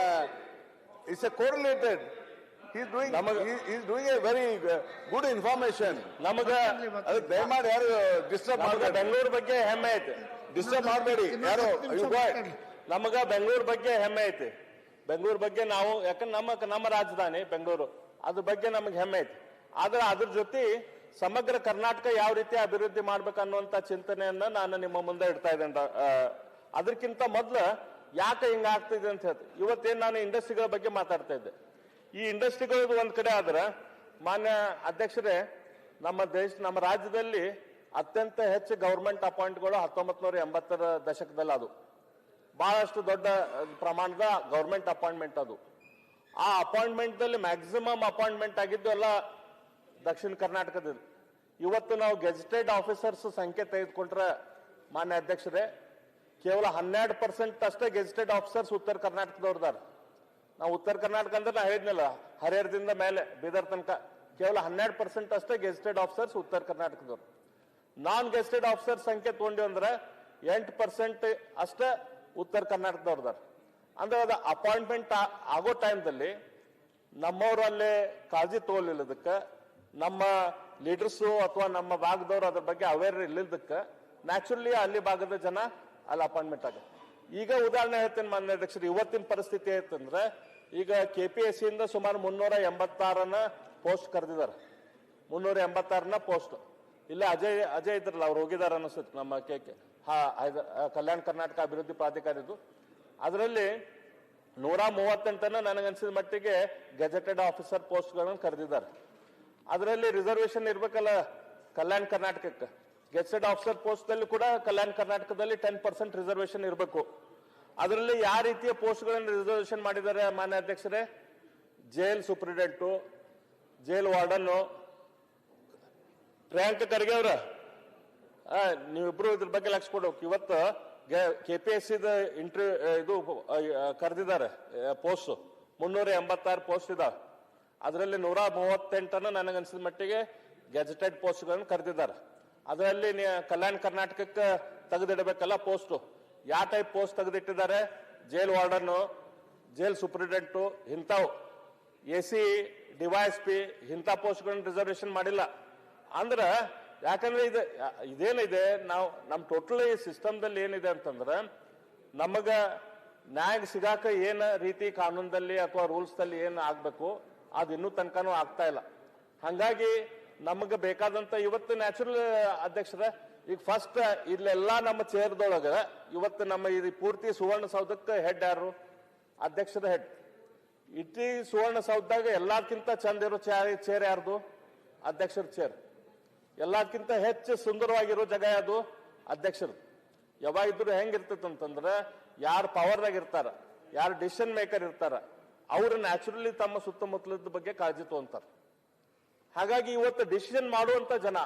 Speaker 1: it's A correlated. He's doing a very good information.
Speaker 2: ನಮಗ
Speaker 1: ಅದಕ್ಕೆ ದಯಮಾಡಿ ಯಾರು ಡಿಸ್ಟರ್ಬ್ ಮಾಡಬೇಡಿ.
Speaker 2: ಬೆಂಗಳೂರು ಬಗ್ಗೆ ಹೆಮ್ಮೆ ಐತೆ.
Speaker 1: ಡಿಸ್ಟರ್ಬ್ ಮಾಡಬೇಡಿ ಯಾರು.
Speaker 2: ನಮಗ ಬೆಂಗಳೂರು ಬಗ್ಗೆ ಹೆಮ್ಮೆ ಐತಿ. ಬೆಂಗಳೂರು ಬಗ್ಗೆ ನಾವು, ಯಾಕಂದ್ರೆ ನಮ್ಮ ರಾಜಧಾನಿ ಬೆಂಗಳೂರು, ಅದ್ರ ಬಗ್ಗೆ ನಮಗೆ ಹೆಮ್ಮೆ ಐತಿ. ಆದ್ರೆ ಅದ್ರ ಜೊತೆ ಸಮಗ್ರ ಕರ್ನಾಟಕ ಯಾವ ರೀತಿ ಅಭಿವೃದ್ಧಿ ಮಾಡ್ಬೇಕನ್ನುವಂತ ಚಿಂತನೆಯನ್ನ ನಾನು ನಿಮ್ಮ ಮುಂದೆ ಇಡ್ತಾ ಇದ್ದೇನೆ. ಅದಕ್ಕಿಂತ ಮೊದ್ಲು ಯಾಕೆ ಹಿಂಗ ಆಗ್ತಿದೆ ಅಂತ ಹೇಳ್ತೀನಿ. ಇವತ್ತೇನು ನಾನು ಇಂಡಸ್ಟ್ರಿಗಳ ಬಗ್ಗೆ ಮಾತಾಡ್ತಾ ಇದ್ದೆ. ಈ ಇಂಡಸ್ಟ್ರಿಗಳದ್ದು ಒಂದ್ ಕಡೆ ಆದ್ರೆ, ಮಾನ್ಯ ಅಧ್ಯಕ್ಷರೇ, ನಮ್ಮ ರಾಜ್ಯದಲ್ಲಿ ಅತ್ಯಂತ ಹೆಚ್ಚು ಗವರ್ಮೆಂಟ್ ಅಪಾಯಿಂಟ್ಗಳು 1980ರ ದಶಕದಲ್ಲಿ ಅದು ಬಹಳಷ್ಟು ದೊಡ್ಡ ಪ್ರಮಾಣದ ಗವರ್ಮೆಂಟ್ ಅಪಾಯಿಂಟ್ಮೆಂಟ್ ಅದು. ಆ ಅಪಾಯಿಂಟ್ಮೆಂಟ್ ದಲ್ಲಿ ಮ್ಯಾಕ್ಸಿಮಮ್ ಅಪಾಯಿಂಟ್ಮೆಂಟ್ ಆಗಿದ್ದು ಎಲ್ಲ ದಕ್ಷಿಣ ಕರ್ನಾಟಕದಲ್ಲಿ. ಇವತ್ತು ನಾವು ಗೆಜೆಟೆಡ್ ಆಫೀಸರ್ಸ್ ಸಂಖ್ಯೆ ತೆಗೆದುಕೊಂಡ್ರೆ ಮಾನ್ಯ ಅಧ್ಯಕ್ಷರೇ, ಕೇವಲ 12% ಅಷ್ಟೇ ಗೆಜೆಟೆಡ್ ಆಫೀಸರ್ಸ್ ಉತ್ತರ ಕರ್ನಾಟಕದವ್ರದಾರ. ನಾವು ಉತ್ತರ ಕರ್ನಾಟಕ ಅಂದ್ರೆ ನಾ ಹೇಳಿದ್ನಲ್ಲ, ಹರಿಹರದಿಂದ ಮೇಲೆ ಬೀದರ್ ತನಕ ಕೇವಲ 12% ಅಷ್ಟೇ ಗೆಜೆಟೆಡ್ ಆಫೀಸರ್ಸ್ ಉತ್ತರ ಕರ್ನಾಟಕದವ್ರು. ನಾನ್ ಗೆಜೆಟೆಡ್ ಆಫೀಸರ್ ಸಂಖ್ಯೆ ತಗೊಂಡಿ ಅಂದ್ರೆ 8% ಅಷ್ಟೇ ಉತ್ತರ ಕರ್ನಾಟಕದವ್ರದಾರ. ಅಂದ್ರೆ ಅದು ಅಪಾಯಿಂಟ್ಮೆಂಟ್ ಆಗೋ ಟೈಮ್ದಲ್ಲಿ ನಮ್ಮವರಲ್ಲೇ ಕಾಳಜಿ ತಗೊಳ್ಳಿಲ್ಲದಕ್ಕೆ, ನಮ್ಮ ಲೀಡರ್ಸು ಅಥವಾ ನಮ್ಮ ಭಾಗದವ್ರು ಅದ್ರ ಬಗ್ಗೆ ಅವೇರ್ ಇಲ್ಲದಕ್ಕೆ ನ್ಯಾಚುರಲಿ ಅಲ್ಲಿ ಭಾಗದ ಜನ ಅಲ್ಲಿ ಅಪಾಯಿಂಟ್ಮೆಂಟ್ ಆಗುತ್ತೆ. ಈಗ ಉದಾಹರಣೆ ಹೇಳ್ತೇನೆ ಮಾನ್ಯ ಅಧ್ಯಕ್ಷರು, ಇವತ್ತಿನ ಪರಿಸ್ಥಿತಿ ಐತಂದ್ರೆ, ಈಗ KPSC ಇಂದ ಸುಮಾರು 386 ಪೋಸ್ಟ್ ಕರೆದಿದ್ದಾರೆ. 386 ಪೋಸ್ಟ್. ಇಲ್ಲೇ ಅಜಯ್ ಇದ್ರಲ್ಲ, ಅವ್ರು ಹೋಗಿದ್ದಾರೆ ಅನಿಸುತ್ತೆ ನಮ್ಮ ಕಲ್ಯಾಣ ಕರ್ನಾಟಕ ಅಭಿವೃದ್ಧಿ ಪ್ರಾಧಿಕಾರದ್ದು. ಅದರಲ್ಲಿ 138 ನನಗನ್ಸಿದ ಮಟ್ಟಿಗೆ ಗೆಜೆಟೆಡ್ ಆಫೀಸರ್ ಪೋಸ್ಟ್ಗಳನ್ನು ಕರೆದಿದ್ದಾರೆ. ಅದರಲ್ಲಿ ರಿಸರ್ವೇಶನ್ ಇರ್ಬೇಕಲ್ಲ ಕಲ್ಯಾಣ ಕರ್ನಾಟಕಕ್ಕೆ. ಗೆಜೆಟೆಡ್ ಆಫೀಸರ್ ಪೋಸ್ಟ್ ದಲ್ಲಿ ಕೂಡ ಕಲ್ಯಾಣ ಕರ್ನಾಟಕದಲ್ಲಿ 10% ರಿಸರ್ವೇಶನ್ ಇರಬೇಕು. ಅದರಲ್ಲಿ ಯಾವ ರೀತಿಯ ಪೋಸ್ಟ್ಗಳನ್ನು ರಿಸರ್ವೇಶನ್ ಮಾಡಿದ್ದಾರೆ ಮಾನ್ಯ ಅಧ್ಯಕ್ಷರೇ? Jail superintendent, jail warden. Priyanka Kharge ಅವ್ರ, ನೀವಿಬ್ರು ಇದ್ರ ಬಗ್ಗೆ ಲಕ್ಷ ಕೊಡ್ಬೇಕು. ಇವತ್ತು KPSC ಇದು ಕರೆದಿದ್ದಾರೆ ಪೋಸ್ಟ್, 386 ಪೋಸ್ಟ್ ಇದಾವೆ. ಅದರಲ್ಲಿ 138 ನನಗನ್ಸಿದ ಮಟ್ಟಿಗೆ ಗೆಜೆಟೆಡ್ ಪೋಸ್ಟ್ಗಳನ್ನು ಕರೆದಿದ್ದಾರೆ. ಅದರಲ್ಲಿ ಕಲ್ಯಾಣ ಕರ್ನಾಟಕಕ್ಕೆ ತೆಗೆದಿಡಬೇಕಲ್ಲ ಪೋಸ್ಟ್. ಯಾವ ಟೈಪ್ ಪೋಸ್ಟ್ ತೆಗೆದಿಟ್ಟಿದ್ದಾರೆ? ಜೈಲ್ ವಾರ್ಡನ್ನು, ಜೈಲ್ ಸೂಪರಿಂಟೆಂಟು, ಇಂಥವು AC DYSP ಇಂಥ ಪೋಸ್ಟ್ಗಳನ್ನ ರಿಸರ್ವೇಶನ್ ಮಾಡಿಲ್ಲ. ಅಂದ್ರೆ ಯಾಕಂದ್ರೆ ಇದೇನಿದೆ, ನಾವು ನಮ್ಮ ಟೋಟಲ್ ಈ ಸಿಸ್ಟಮ್ದಲ್ಲಿ ಏನಿದೆ ಅಂತಂದ್ರೆ, ನಮಗ ನ್ಯಾಯ ಸಿಗಾಕ ಏನ ರೀತಿ ಕಾನೂನದಲ್ಲಿ ಅಥವಾ ರೂಲ್ಸ್ ದಲ್ಲಿ ಏನ್ ಆಗ್ಬೇಕು ಅದು ಇನ್ನೂ ತನಕನೂ ಆಗ್ತಾ ಇಲ್ಲ. ಹಂಗಾಗಿ ನಮಗೆ ಬೇಕಾದಂತ ಇವತ್ತು ನ್ಯಾಚುರಲ್ ಅಧ್ಯಕ್ಷರ, ಈಗ ಫಸ್ಟ್ ಇಲ್ಲೆಲ್ಲ ನಮ್ಮ ಚೇರ್ದೊಳಗ ಇವತ್ತು ನಮ್ಮ ಇದು ಪೂರ್ತಿ ಸುವರ್ಣಸೌಧಕ್ಕೆ ಹೆಡ್ ಯಾರು? ಅಧ್ಯಕ್ಷರ ಹೆಡ್. ಇಡೀ ಸುವರ್ಣಸೌಧದಾಗ ಎಲ್ಲಕ್ಕಿಂತ ಚಂದ ಇರೋ ಚೇರ್ ಯಾರ್ದು? ಅಧ್ಯಕ್ಷರ ಚೇರ್. ಎಲ್ಲಕ್ಕಿಂತ ಹೆಚ್ಚು ಸುಂದರವಾಗಿರೋ ಜಾಗ ಯಾವುದು? ಅಧ್ಯಕ್ಷರು. ಯಾವಾಗ ಇದ್ರು ಹೆಂಗಿರ್ತೈತೆ ಅಂತಂದ್ರೆ, ಯಾರು ಪವರ್ದಾಗ ಇರ್ತಾರ, ಯಾರು ಡಿಸಿಷನ್ ಮೇಕರ್ ಇರ್ತಾರ, ಅವರು ನ್ಯಾಚುರಲಿ ತಮ್ಮ ಸುತ್ತಮುತ್ತಲದ ಬಗ್ಗೆ ಕಾಳಜಿ ತಗೊಂತಾರೆ. ಹಾಗಾಗಿ ಇವತ್ತು ಡಿಸಿಷನ್ ಮಾಡುವಂತ ಜನ,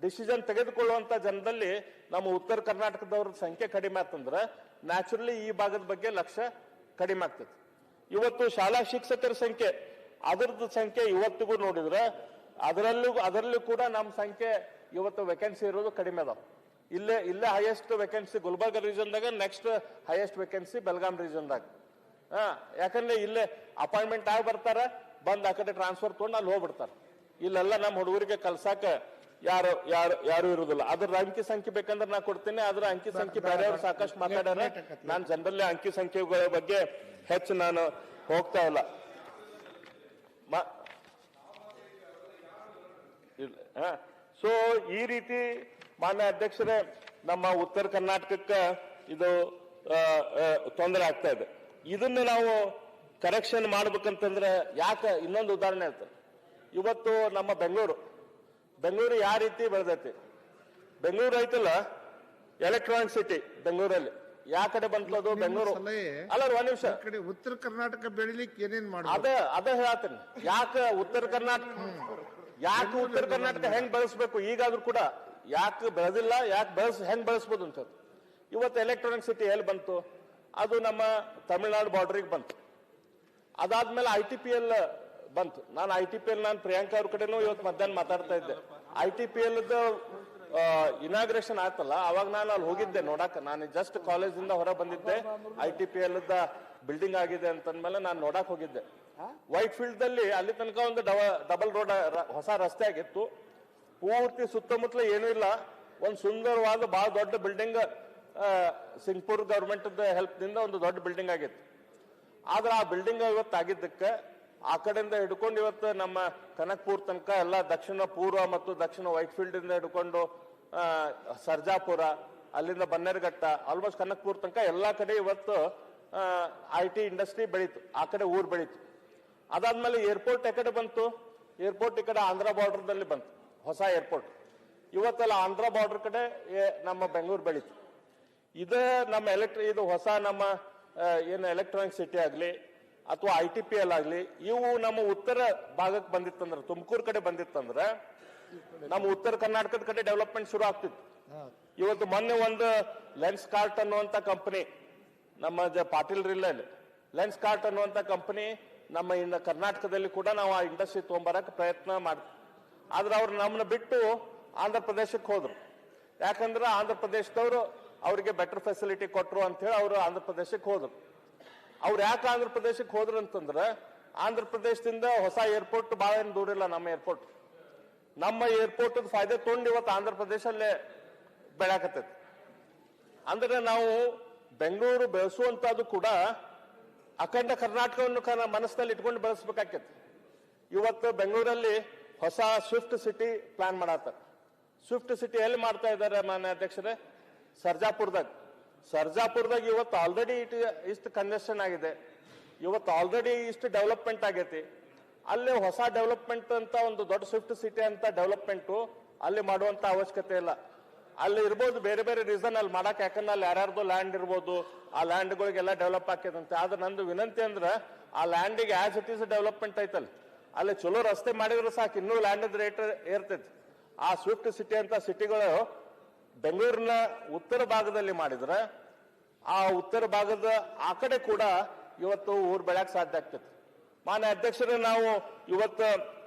Speaker 2: ಡಿಸಿಷನ್ ತೆಗೆದುಕೊಳ್ಳುವಂತ ಜನದಲ್ಲಿ ನಮ್ಮ ಉತ್ತರ ಕರ್ನಾಟಕದವ್ರ ಸಂಖ್ಯೆ ಕಡಿಮೆ ಆತಂದ್ರೆ ನ್ಯಾಚುರಲಿ ಈ ಭಾಗದ ಬಗ್ಗೆ ಲಕ್ಷ್ಯ ಕಡಿಮೆ ಆಗ್ತದೆ. ಇವತ್ತು ಶಾಲಾ ಶಿಕ್ಷಕರ ಸಂಖ್ಯೆ, ಅದರದ್ದು ಸಂಖ್ಯೆ ಇವತ್ತಿಗೂ ನೋಡಿದ್ರೆ ಅದರಲ್ಲೂ ಕೂಡ ನಮ್ಮ ಸಂಖ್ಯೆ ಇವತ್ತು ವೇಕೆನ್ಸಿ ಇರೋದು ಕಡಿಮೆ ಅದಾವ. ಇಲ್ಲೇ ಹೈಯೆಸ್ಟ್ ವೇಕೆನ್ಸಿ ಗುಲ್ಬರ್ಗ ರೀಜನ್ದಾಗ, ನೆಕ್ಸ್ಟ್ ಹೈಯೆಸ್ಟ್ ವೇಕೆನ್ಸಿ ಬೆಳಗಾಂ ರೀಜನ್ದಾಗ. ಯಾಕಂದ್ರೆ ಇಲ್ಲೇ ಅಪಾಯಿಂಟ್ಮೆಂಟ್ ಆಗಿ ಬರ್ತಾರ, ಬಂದ್ ಆ ಕಡೆ ಟ್ರಾನ್ಸ್ಫರ್ ತಗೊಂಡು ಅಲ್ಲಿ ಹೋಗ್ಬಿಡ್ತಾರ. ಇಲ್ಲೆಲ್ಲ ನಮ್ಮ ಹುಡುಗರಿಗೆ ಕಲ್ಸಾಕ ಯಾರು ಇರುದಿಲ್ಲ. ಅದ್ರ ಅಂಕಿ ಸಂಖ್ಯೆ ಬೇಕಂದ್ರೆ ನಾ ಕೊಡ್ತೀನಿ. ಅದ್ರ ಅಂಕಿ ಸಂಖ್ಯೆ ಬೇರೆಯವ್ರು ಸಾಕಷ್ಟು ಮಾತಾಡ್ಯಾರ. ನಾನು ಜನರಲ್ಲೇ ಅಂಕಿ ಸಂಖ್ಯೆಗಳ ಬಗ್ಗೆ ಹೆಚ್ಚು ನಾನು ಹೋಗ್ತಾ ಇಲ್ಲ. ಸೊ ಈ ರೀತಿ ಮಾನ್ಯ ಅಧ್ಯಕ್ಷರೇ, ನಮ್ಮ ಉತ್ತರ ಕರ್ನಾಟಕಕ್ಕೆ ಇದು ತೊಂದರೆ ಆಗ್ತಾ ಇದೆ. ಇದನ್ನ ನಾವು ಕರೆಕ್ಷನ್ ಮಾಡ್ಬೇಕಂತಂದ್ರೆ ಯಾಕೆ? ಇನ್ನೊಂದು ಉದಾಹರಣೆ ಹೇಳ್ತಾರೆ. ಇವತ್ತು ನಮ್ಮ ಬೆಂಗಳೂರು ಯಾವ ರೀತಿ ಬೆಳೆದೈತಿ? ಬೆಂಗಳೂರು ಐತಲ್ಲ, ಎಲೆಕ್ಟ್ರಾನಿಕ್ ಸಿಟಿ ಬೆಂಗಳೂರಲ್ಲಿ. ಯಾ ಕಡೆ ಬಂತು ಅದು ಬೆಂಗಳೂರು
Speaker 3: ಸಲಹೆ
Speaker 2: ಅಲ್ಲ ಒಂದ್ ನಿಮಿಷ
Speaker 3: ಈ ಕಡೆ ಉತ್ತರ ಕರ್ನಾಟಕ ಬೆಳಿಲಿಕ್ಕೆ ಏನೇನ್ ಮಾಡ್ಬೇಕು?
Speaker 2: ಅದ ಹೇಳ್ತೀನಿ. ಯಾಕೆ ಉತ್ತರ ಕರ್ನಾಟಕ ಹೆಂಗ್ ಬೆಳೆಸ್ಬೇಕು ಈಗಾದ್ರೂ ಕೂಡ ಯಾಕೆ ಬೆಳೆದಿಲ್ಲ, ಯಾಕೆ ಹೆಂಗ್ ಬೆಳೆಸ್ಬೋದು ಅಂತ. ಇವತ್ತು ಎಲೆಕ್ಟ್ರಾನಿಕ್ ಸಿಟಿ ಎಲ್ಲಿ ಬಂತು? ಅದು ನಮ್ಮ ತಮಿಳುನಾಡು ಬಾರ್ಡರಿಗೆ ಬಂತು. ಅದಾದ್ಮೇಲೆ ITPL ಬಂತು. ನಾನು ITPL ನಾನು ಪ್ರಿಯಾಂಕಾ ಅವ್ರ ಕಡೆನೂ ಇವತ್ತು ಮಧ್ಯಾಹ್ನ ಮಾತಾಡ್ತಾ ಇದ್ದೆ. ITPL ಇನಾಗ್ರೇಷನ್ ಆಯ್ತಲ್ಲ, ಅವಾಗ ನಾನು ಅಲ್ಲಿ ಹೋಗಿದ್ದೆ ನೋಡಾಕ. ನಾನು ಜಸ್ಟ್ ಕಾಲೇಜಿಂದ ಹೊರ ಬಂದಿದ್ದೆ. ITPL ಬಿಲ್ಡಿಂಗ್ ಆಗಿದೆ ಅಂತಂದ್ಮೇಲೆ ನಾನು ನೋಡಕ್ ಹೋಗಿದ್ದೆ. ವೈಟ್ ಫೀಲ್ಡ್ ಅಲ್ಲಿ ಅಲ್ಲಿ ತನಕ ಒಂದು ಡಬಲ್ ರೋಡ್ ಹೊಸ ರಸ್ತೆ ಆಗಿತ್ತು. ಪೂರ್ತಿ ಸುತ್ತಮುತ್ತಲ ಏನೂ ಇಲ್ಲ. ಒಂದು ಸುಂದರವಾದ ಬಹಳ ದೊಡ್ಡ ಬಿಲ್ಡಿಂಗ್ ಸಿಂಗ್ಪುರ್ ಗವರ್ಮೆಂಟ್ ಹೆಲ್ಪ್ ದಿಂದ ಒಂದು ದೊಡ್ಡ ಬಿಲ್ಡಿಂಗ್ ಆಗಿತ್ತು. ಆದ್ರೆ ಆ ಬಿಲ್ಡಿಂಗ್ ಇವತ್ತು ಆಗಿದ್ದಕ್ಕೆ ಆ ಕಡೆಯಿಂದ ಹಿಡ್ಕೊಂಡು ಇವತ್ತು ನಮ್ಮ ಕನಕ್ಪುರ್ ತನಕ ಎಲ್ಲ ದಕ್ಷಿಣ ಪೂರ್ವ ಮತ್ತು ದಕ್ಷಿಣ ವೈಟ್ ಫೀಲ್ಡ್ ಇಂದ ಹಿಡ್ಕೊಂಡು ಸರ್ಜಾಪುರ, ಅಲ್ಲಿಂದ ಬನ್ನೇರುಘಟ್ಟ, ಆಲ್ಮೋಸ್ಟ್ ಕನಕ್ಪುರ್ ತನಕ ಎಲ್ಲಾ ಕಡೆ ಇವತ್ತು IT ಇಂಡಸ್ಟ್ರಿ ಬೆಳೀತು. ಆ ಕಡೆ ಊರು ಬೆಳೀತು. ಅದಾದ್ಮೇಲೆ ಏರ್ಪೋರ್ಟ್ ಕಡೆ ಬಂತು. ಏರ್ಪೋರ್ಟ್ ಈ ಕಡೆ ಆಂಧ್ರ ಬಾರ್ಡರ್ದಲ್ಲಿ ಬಂತು, ಹೊಸ ಏರ್ಪೋರ್ಟ್. ಇವತ್ತೆಲ್ಲ ಆಂಧ್ರ ಬಾರ್ಡರ್ ಕಡೆ ನಮ್ಮ ಬೆಂಗಳೂರು ಬೆಳೀತು. ಇದು ನಮ್ಮ ಇದು ಹೊಸ ನಮ್ಮ ಏನು ಎಲೆಕ್ಟ್ರಾನಿಕ್ ಸಿಟಿ ಆಗಲಿ ಅಥವಾ ITPL ಆಗಲಿ, ಇವು ನಮ್ಮ ಉತ್ತರ ಭಾಗಕ್ಕೆ ಬಂದಿತ್ತಂದ್ರೆ, ತುಮಕೂರು ಕಡೆ ಬಂದಿತ್ತಂದ್ರೆ ನಮ್ಮ ಉತ್ತರ ಕರ್ನಾಟಕದ ಕಡೆ ಡೆವಲಪ್ಮೆಂಟ್ ಶುರು ಆಗ್ತಿತ್ತು. ಇವತ್ತು ಮೊನ್ನೆ ಒಂದು ಲೆನ್ಸ್ ಕಾರ್ಟ್ ಅನ್ನುವಂತ ಕಂಪನಿ, ನಮ್ಮ ಪಾಟೀಲ್ ರಿಲ್ಲಲ್ಲಿ ಲೆನ್ಸ್ ಕಾರ್ಟ್ ಅನ್ನುವಂತ ಕಂಪನಿ ನಮ್ಮ ಕರ್ನಾಟಕದಲ್ಲಿ ಕೂಡ ನಾವು ಆ ಇಂಡಸ್ಟ್ರಿ ತಗೊಂಬರಕ್ಕೆ ಪ್ರಯತ್ನ ಮಾಡ್ತೀವಿ. ಆದ್ರೆ ಅವ್ರು ನಮ್ಮನ್ನ ಬಿಟ್ಟು ಆಂಧ್ರ ಪ್ರದೇಶಕ್ಕೆ ಹೋದ್ರು. ಯಾಕಂದ್ರೆ ಆಂಧ್ರ ಪ್ರದೇಶದವರು ಅವರಿಗೆ ಬೆಟರ್ ಫೆಸಿಲಿಟಿ ಕೊಟ್ರು ಅಂತ ಹೇಳಿ ಅವರು ಆಂಧ್ರ ಪ್ರದೇಶಕ್ಕೆ ಹೋದ್ರು. ಅವ್ರು ಯಾಕೆ ಆಂಧ್ರ ಪ್ರದೇಶಕ್ಕೆ ಹೋದ್ರು ಅಂತಂದ್ರೆ, ಆಂಧ್ರ ಪ್ರದೇಶದಿಂದ ಹೊಸ ಏರ್ಪೋರ್ಟ್ ಬಹಳ ಏನು ದೂರ ಇಲ್ಲ. ನಮ್ಮ ಏರ್ಪೋರ್ಟ್ ಫಾಯ್ದೆ ತೊಗೊಂಡು ಇವತ್ತು ಆಂಧ್ರ ಪ್ರದೇಶಲ್ಲೇ ಬೆಳಕತ್ತೈತಿ. ಅಂದ್ರೆ ನಾವು ಬೆಂಗಳೂರು ಬೆಳೆಸುವಂತದ್ದು ಕೂಡ ಅಖಂಡ ಕರ್ನಾಟಕವನ್ನು ಮನಸ್ಸಿನಲ್ಲಿ ಇಟ್ಕೊಂಡು ಬೆಳೆಸ್ಬೇಕಾಕೈತಿ. ಇವತ್ತು ಬೆಂಗಳೂರಲ್ಲಿ ಹೊಸ ಸ್ವಿಫ್ಟ್ ಸಿಟಿ ಪ್ಲಾನ್ ಮಾಡತ್ತಾರೆ. ಸ್ವಿಫ್ಟ್ ಸಿಟಿ ಎಲ್ಲಿ ಮಾಡ್ತಾ ಇದ್ದಾರೆ ಮಾನ್ಯ ಅಧ್ಯಕ್ಷರೇ? ಸರ್ಜಾಪುರದಾಗ ಇವತ್ತು ಆಲ್ರೆಡಿ ಇಷ್ಟು ಕಂಜೆಷನ್ ಆಗಿದೆ. ಇವತ್ತು ಆಲ್ರೆಡಿ ಇಷ್ಟು ಡೆವಲಪ್ಮೆಂಟ್ ಆಗೈತಿ. ಅಲ್ಲೇ ಹೊಸ ಡೆವಲಪ್ಮೆಂಟ್ ಅಂತ ಒಂದು ದೊಡ್ಡ ಸ್ವಿಫ್ಟ್ ಸಿಟಿ ಅಂತ ಡೆವಲಪ್ಮೆಂಟ್ ಅಲ್ಲಿ ಮಾಡುವಂತ ಅವಶ್ಯಕತೆ ಇಲ್ಲ. ಅಲ್ಲಿ ಇರ್ಬೋದು ಬೇರೆ ಬೇರೆ ರೀಸನ್ ಅಲ್ಲಿ ಮಾಡಕ್, ಯಾಕಂದ್ರೆ ಅಲ್ಲಿ ಯಾರ್ಯಾರ್ದು ಲ್ಯಾಂಡ್ ಇರ್ಬೋದು, ಆ ಲ್ಯಾಂಡ್ಗಳಿಗೆಲ್ಲ ಡೆವಲಪ್ ಆಕೈತಂತೆ. ಆದ್ರೆ ನಂದು ವಿನಂತಿ ಅಂದ್ರೆ ಆ ಲ್ಯಾಂಡಿಗೆ ಆಸ್ ಇಟ್ ಈಸ್ ಡೆವಲಪ್ಮೆಂಟ್ ಐತಲ್ಲ, ಅಲ್ಲಿ ಚಲೋ ರಸ್ತೆ ಮಾಡಿದ್ರೆ ಸಾಕು, ಇನ್ನೂ ಲ್ಯಾಂಡ್ ರೇಟ್ ಏರ್ತೈತಿ. ಆ ಸ್ವಿಫ್ಟ್ ಸಿಟಿ ಅಂತ ಸಿಟಿಗಳು ಬೆಂಗಳೂರಿನ ಉತ್ತರ ಭಾಗದಲ್ಲಿ ಮಾಡಿದ್ರೆ ಆ ಉತ್ತರ ಭಾಗದ ಆ ಕಡೆ ಕೂಡ ಇವತ್ತು ಊರು ಬೆಳಕ್ ಸಾಧ್ಯ ಆಗ್ತೈತಿ. ಮಾನ್ಯ ಅಧ್ಯಕ್ಷರೇ, ನಾವು ಇವತ್ತು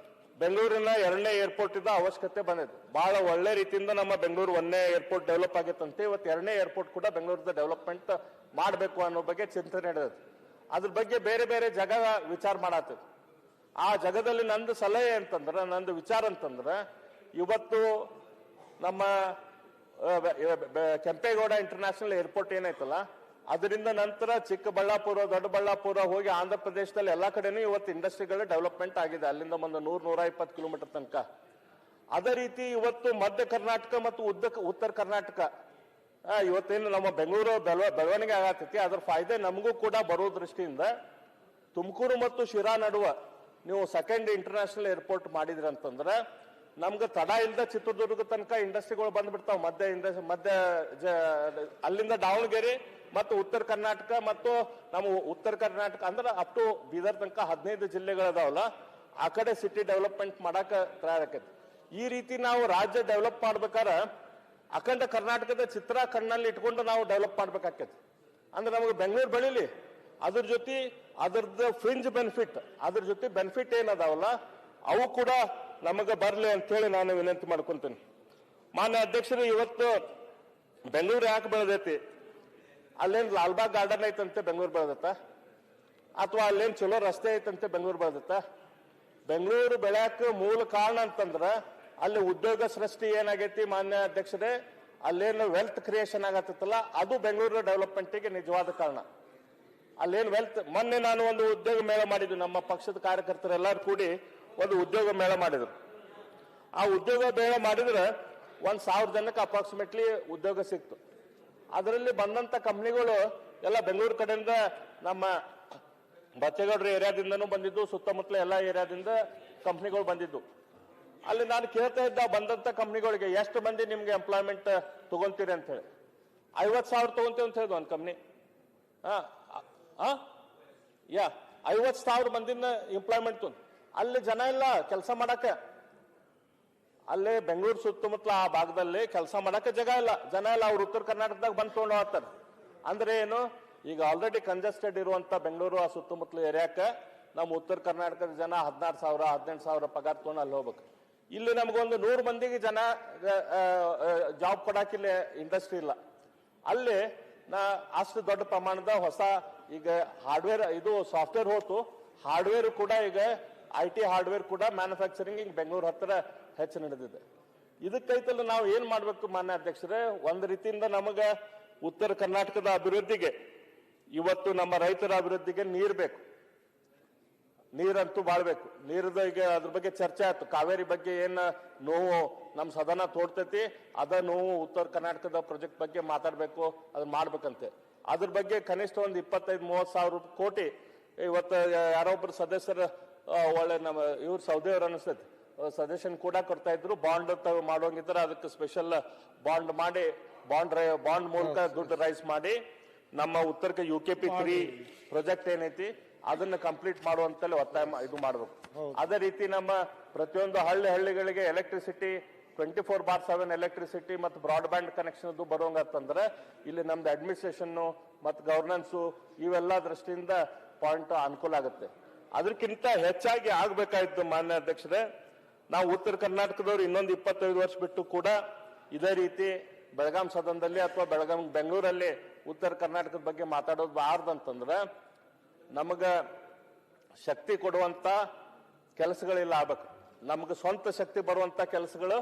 Speaker 2: ಬೆಂಗಳೂರಿನ 2ನೇ ಏರ್ಪೋರ್ಟ್ ಇದ್ದ ಅವಶ್ಯಕತೆ ಬಂದಿದೆ. ಬಹಳ ಒಳ್ಳೆ ರೀತಿಯಿಂದ ನಮ್ಮ ಬೆಂಗಳೂರು 1ನೇ ಏರ್ಪೋರ್ಟ್ ಡೆವಲಪ್ ಆಗಿತ್ತಂತೆ. ಇವತ್ತು 2ನೇ ಏರ್ಪೋರ್ಟ್ ಕೂಡ ಬೆಂಗಳೂರದ ಡೆವಲಪ್ಮೆಂಟ್ ಮಾಡಬೇಕು ಅನ್ನೋ ಬಗ್ಗೆ ಚಿಂತನೆ ನಡೆದಿದೆ. ಅದ್ರ ಬಗ್ಗೆ ಬೇರೆ ಬೇರೆ ಜಾಗ ವಿಚಾರ ಮಾಡತ್ತೈತಿ. ಆ ಜಾಗದಲ್ಲಿ ನಂದು ಸಲಹೆ ಅಂತಂದ್ರೆ, ನಂದು ವಿಚಾರ ಅಂತಂದ್ರೆ, ಇವತ್ತು ನಮ್ಮ ಕೆಂಪೇಗೌಡ ಇಂಟರ್ನ್ಯಾಷನಲ್ ಏರ್ಪೋರ್ಟ್ ಏನೈತಲ್ಲ, ಅದರಿಂದ ನಂತರ ಚಿಕ್ಕಬಳ್ಳಾಪುರ, ದೊಡ್ಡಬಳ್ಳಾಪುರ ಹೋಗಿ ಆಂಧ್ರ ಪ್ರದೇಶದಲ್ಲಿ ಎಲ್ಲಾ ಕಡೆನೂ ಇವತ್ತು ಇಂಡಸ್ಟ್ರಿಗಳ ಡೆವಲಪ್ಮೆಂಟ್ ಆಗಿದೆ. ಅಲ್ಲಿಂದ ಒಂದು 100-120 ಕಿಲೋಮೀಟರ್ ತನಕ. ಅದೇ ರೀತಿ ಇವತ್ತು ಮಧ್ಯ ಕರ್ನಾಟಕ ಮತ್ತು ಉತ್ತರ ಕರ್ನಾಟಕ ಇವತ್ತೇನು ನಮ್ಮ ಬೆಂಗಳೂರು ಬೆಳವಣಿಗೆ ಆಗತೈತಿ, ಅದ್ರ ಫಾಯ್ದೆ ನಮಗೂ ಕೂಡ ಬರೋ ದೃಷ್ಟಿಯಿಂದ ತುಮಕೂರು ಮತ್ತು ಶಿರಾ ನಡುವ ನೀವು 2nd ಇಂಟರ್ನ್ಯಾಷನಲ್ ಏರ್ಪೋರ್ಟ್ ಮಾಡಿದ್ರಿ ಅಂತಂದ್ರೆ ನಮ್ಗೆ ತಡ ಇಲ್ದ ಚಿತ್ರದುರ್ಗ ತನಕ ಇಂಡಸ್ಟ್ರಿಗಳು ಬಂದ್ಬಿಡ್ತಾವ. ಅಲ್ಲಿಂದ ದಾವಣಗೆರೆ ಮತ್ತು ಉತ್ತರ ಕರ್ನಾಟಕ ಮತ್ತು ನಮ್ಮ ಉತ್ತರ ಕರ್ನಾಟಕ ಅಂದ್ರೆ ಅಪ್ ಟು ಬೀದರ್ ತನಕ 15 ಜಿಲ್ಲೆಗಳದಾವಲ್ಲ, ಆ ಕಡೆ ಸಿಟಿ ಡೆವಲಪ್ಮೆಂಟ್ ಮಾಡಾಕ ತಯಾರಾಕೈತಿ. ಈ ರೀತಿ ನಾವು ರಾಜ್ಯ ಡೆವಲಪ್ ಮಾಡ್ಬೇಕಾದ್ರೆ ಅಖಂಡ ಕರ್ನಾಟಕದ ಚಿತ್ರ ಕಣ್ಣಲ್ಲಿ ಇಟ್ಕೊಂಡು ನಾವು ಡೆವಲಪ್ ಮಾಡ್ಬೇಕಾಕೈತಿ. ಅಂದ್ರೆ ನಮಗೆ ಬೆಂಗಳೂರು ಬೆಳಿಲಿ, ಅದ್ರ ಜೊತೆ ಅದ್ರದ್ದು ಫ್ರಿಂಜ್ ಬೆನಿಫಿಟ್, ಅದ್ರ ಜೊತೆ ಬೆನಿಫಿಟ್ ಏನದಾವಲ್ಲ ಅವು ಕೂಡ ನಮಗೆ ಬರಲಿ ಅಂತ ಹೇಳಿ ನಾನು ವಿನಂತಿ ಮಾಡ್ಕೊಂತೀನಿ. ಮಾನ್ಯ ಅಧ್ಯಕ್ಷರು, ಇವತ್ತು ಬೆಂಗಳೂರು ಯಾಕೆ ಬೆಳೆದೈತಿ? ಅಲ್ಲೇನ್ ಲಾಲ್ಬಾಗ್ ಗಾರ್ಡನ್ ಐತಂತೆ ಬೆಂಗಳೂರು ಬೆಳೆದತ್ತ, ಅಥವಾ ಅಲ್ಲೇನ್ ಚಲೋ ರಸ್ತೆ ಐತಂತೆ ಬೆಂಗಳೂರು ಬೆಳೆದತ್ತ? ಬೆಂಗಳೂರು ಬೆಳೆಯಕ್ಕೆ ಮೂಲ ಕಾರಣ ಅಂತಂದ್ರ ಅಲ್ಲಿ ಉದ್ಯೋಗ ಸೃಷ್ಟಿ ಏನಾಗೈತಿ ಮಾನ್ಯ ಅಧ್ಯಕ್ಷರೇ, ಅಲ್ಲೇನು ವೆಲ್ತ್ ಕ್ರಿಯೇಷನ್ ಆಗತ್ತಲ್ಲ, ಅದು ಬೆಂಗಳೂರು ಡೆವಲಪ್ಮೆಂಟ್ಗೆ ನಿಜವಾದ ಕಾರಣ. ಅಲ್ಲೇನು ವೆಲ್ತ್, ಮೊನ್ನೆ ನಾನು ಒಂದು ಉದ್ಯೋಗ ಮೇಳ ಮಾಡಿದ್ದು, ನಮ್ಮ ಪಕ್ಷದ ಕಾರ್ಯಕರ್ತರೆಲ್ಲರೂ ಕೂಡಿ ಒಂದು ಉದ್ಯೋಗ ಮೇಳ ಮಾಡಿದ್ರು. ಆ ಉದ್ಯೋಗ ಮೇಳ ಮಾಡಿದ್ರೆ 1,000 ಜನಕ್ಕೆ ಅಪ್ರಾಕ್ಸಿಮೇಟ್ಲಿ ಉದ್ಯೋಗ ಸಿಕ್ತು. ಅದರಲ್ಲಿ ಬಂದಂತ ಕಂಪ್ನಿಗಳು ಎಲ್ಲ ಬೆಂಗಳೂರು ಕಡೆಯಿಂದ, ನಮ್ಮ ಬಚ್ಚೇಗೌಡರ ಏರಿಯಾದಿಂದನೂ ಬಂದಿದ್ದು, ಸುತ್ತಮುತ್ತಲ ಎಲ್ಲ ಏರಿಯಾದಿಂದ ಕಂಪ್ನಿಗಳು ಬಂದಿದ್ದು. ಅಲ್ಲಿ ನಾನು ಕೇಳ್ತಾ ಇದ್ದ ಬಂದಂತ ಕಂಪ್ನಿಗಳಿಗೆ ಎಷ್ಟು ಮಂದಿ ನಿಮ್ಗೆ ಎಂಪ್ಲಾಯ್ಮೆಂಟ್ ತಗೊಂತೀರಿ ಅಂತ ಹೇಳಿ. 50,000 ತಗೊಂತೇವೆ ಅಂತ ಹೇಳಿದ್ವು ಒಂದು ಕಂಪ್ನಿ. ಯಾ 50,000 ಮಂದಿನ ಎಂಪ್ಲಾಯ್ಮೆಂಟ್ ಅಲ್ಲಿ ಜನ ಇಲ್ಲ ಕೆಲಸ ಮಾಡಕ್ಕೆ. ಅಲ್ಲೇ ಬೆಂಗಳೂರು ಸುತ್ತಮುತ್ತಲ ಆ ಭಾಗದಲ್ಲಿ ಕೆಲಸ ಮಾಡಕ್ಕೆ ಜನ ಇಲ್ಲ. ಅವ್ರು ಉತ್ತರ ಕರ್ನಾಟಕದಾಗ ಬಂದು ತೊಗೊಂಡು ಹೋಗ್ತಾರೆ. ಅಂದ್ರೆ ಏನು, ಈಗ ಆಲ್ರೆಡಿ ಕಂಜೆಸ್ಟೆಡ್ ಇರುವಂತ ಬೆಂಗಳೂರು ಆ ಸುತ್ತಮುತ್ತಲ ಏರಿಯಾಕ್ಕೆ ನಮ್ಮ ಉತ್ತರ ಕರ್ನಾಟಕದ ಜನ 16,000 18,000 ಪಗಾರ ತೊಗೊಂಡು ಅಲ್ಲಿ ಹೋಗ್ಬೇಕು. ಇಲ್ಲಿ ನಮಗೊಂದು 100 ಮಂದಿಗೆ ಜನ ಜಾಬ್ ಕೊಡಾಕಿಲ್ಲ ಇಂಡಸ್ಟ್ರಿ ಇಲ್ಲ. ಅಲ್ಲಿ ಅಷ್ಟು ದೊಡ್ಡ ಪ್ರಮಾಣದ ಹೊಸ ಈಗ ಹಾರ್ಡ್ವೇರ್ ಇದು ಸಾಫ್ಟ್ವೇರ್ ಹೋತು, ಹಾರ್ಡ್ವೇರ್ ಕೂಡ ಈಗ IT ಹಾರ್ಡ್ವೇರ್ ಕೂಡ ಮ್ಯಾನುಫ್ಯಾಕ್ಚರಿಂಗ್ ಈಗ ಬೆಂಗಳೂರು ಹತ್ತಿರ ಹೆಚ್ಚು ನಡೆದಿದೆ. ಇದಕ್ಕೈತಲ್ಲ ನಾವು ಏನ್ ಮಾಡ್ಬೇಕು ಮಾನ್ಯ ಅಧ್ಯಕ್ಷರೇ, ಒಂದ್ ರೀತಿಯಿಂದ ನಮಗ ಉತ್ತರ ಕರ್ನಾಟಕದ ಅಭಿವೃದ್ಧಿಗೆ, ಇವತ್ತು ನಮ್ಮ ರೈತರ ಅಭಿವೃದ್ಧಿಗೆ ನೀರ್ ಬೇಕು. ನೀರಂತೂ ಬಾಳ್ಬೇಕು. ನೀರದ ಈಗ ಅದ್ರ ಬಗ್ಗೆ ಚರ್ಚೆ ಆಯ್ತು. ಕಾವೇರಿ ಬಗ್ಗೆ ಏನ್ ನೋವು ನಮ್ಮ ಸದನ ತೋಡ್ತೈತಿ, ಅದ ನೋವು ಉತ್ತರ ಕರ್ನಾಟಕದ ಪ್ರಾಜೆಕ್ಟ್ ಬಗ್ಗೆ ಮಾತಾಡ್ಬೇಕು, ಅದನ್ನ ಮಾಡ್ಬೇಕಂತೆ. ಅದ್ರ ಬಗ್ಗೆ ಕನಿಷ್ಠ ಒಂದು 25-30 ಸಾವಿರ ಕೋಟಿ ಇವತ್ತು ಯಾರೊಬ್ರು ಸದಸ್ಯರ ಒಳ್ಳೆ ನಮ್ಮ ಇವ್ರು ಸೌದಿ ಅವ್ರು ಅನಿಸ್ತೈತಿ ಸಜೆಷನ್ ಕೂಡ ಕೊಡ್ತಾ ಇದ್ರು. ಬಾಂಡ್ ಮಾಡೋಂಗಿದ್ರೆ ಅದಕ್ಕೆ ಸ್ಪೆಷಲ್ ಬಾಂಡ್ ಮಾಡಿ ಬಾಂಡ್ ಮೂಲಕ ದುಡ್ಡು ರೈಸ್ ಮಾಡಿ ನಮ್ಮ ಉತ್ತರಕ್ಕೆ UKP 3 ಪ್ರಾಜೆಕ್ಟ್ ಏನೈತಿ ಅದನ್ನ ಕಂಪ್ಲೀಟ್ ಮಾಡುವಂತಲ್ಲಿ ಒತ್ತಾಯ ಇದು ಮಾಡ್ಬೇಕು. ಅದೇ ರೀತಿ ನಮ್ಮ ಪ್ರತಿಯೊಂದು ಹಳ್ಳಿಗಳಿಗೆ ಎಲೆಕ್ಟ್ರಿಸಿಟಿ 24/7 ಎಲೆಕ್ಟ್ರಿಸಿಟಿ ಮತ್ತು ಬ್ರಾಡ್ಬ್ಯಾಂಡ್ ಕನೆಕ್ಷನ್ ಬರುವಂಗಂತಂದ್ರೆ ಇಲ್ಲಿ ನಮ್ದು ಅಡ್ಮಿನಿಸ್ಟ್ರೇಷನ್ ಮತ್ತು ಗವರ್ನೆನ್ಸ್ ಇವೆಲ್ಲ ದೃಷ್ಟಿಯಿಂದ ಪಾಯಿಂಟ್ ಅನುಕೂಲ ಆಗುತ್ತೆ. ಅದಕ್ಕಿಂತ ಹೆಚ್ಚಾಗಿ ಆಗ್ಬೇಕಾಯ್ತು ಮಾನ್ಯ ಅಧ್ಯಕ್ಷರೇ, ನಾವು ಉತ್ತರ ಕರ್ನಾಟಕದವ್ರು ಇನ್ನೊಂದು 25 ವರ್ಷ ಬಿಟ್ಟು ಕೂಡ ಇದೇ ರೀತಿ ಬೆಳಗಾಂ ಸದನದಲ್ಲಿ ಅಥವಾ ಬೆಂಗಳೂರಲ್ಲಿ ಉತ್ತರ ಕರ್ನಾಟಕದ ಬಗ್ಗೆ ಮಾತಾಡೋದು ಬಾರ್ದಂತಂದ್ರೆ ನಮಗ ಶಕ್ತಿ ಕೊಡುವಂತ ಕೆಲಸಗಳಿಲ್ಲ ಆಗ್ಬೇಕು. ನಮ್ಗೆ ಸ್ವಂತ ಶಕ್ತಿ ಬರುವಂತ ಕೆಲಸಗಳು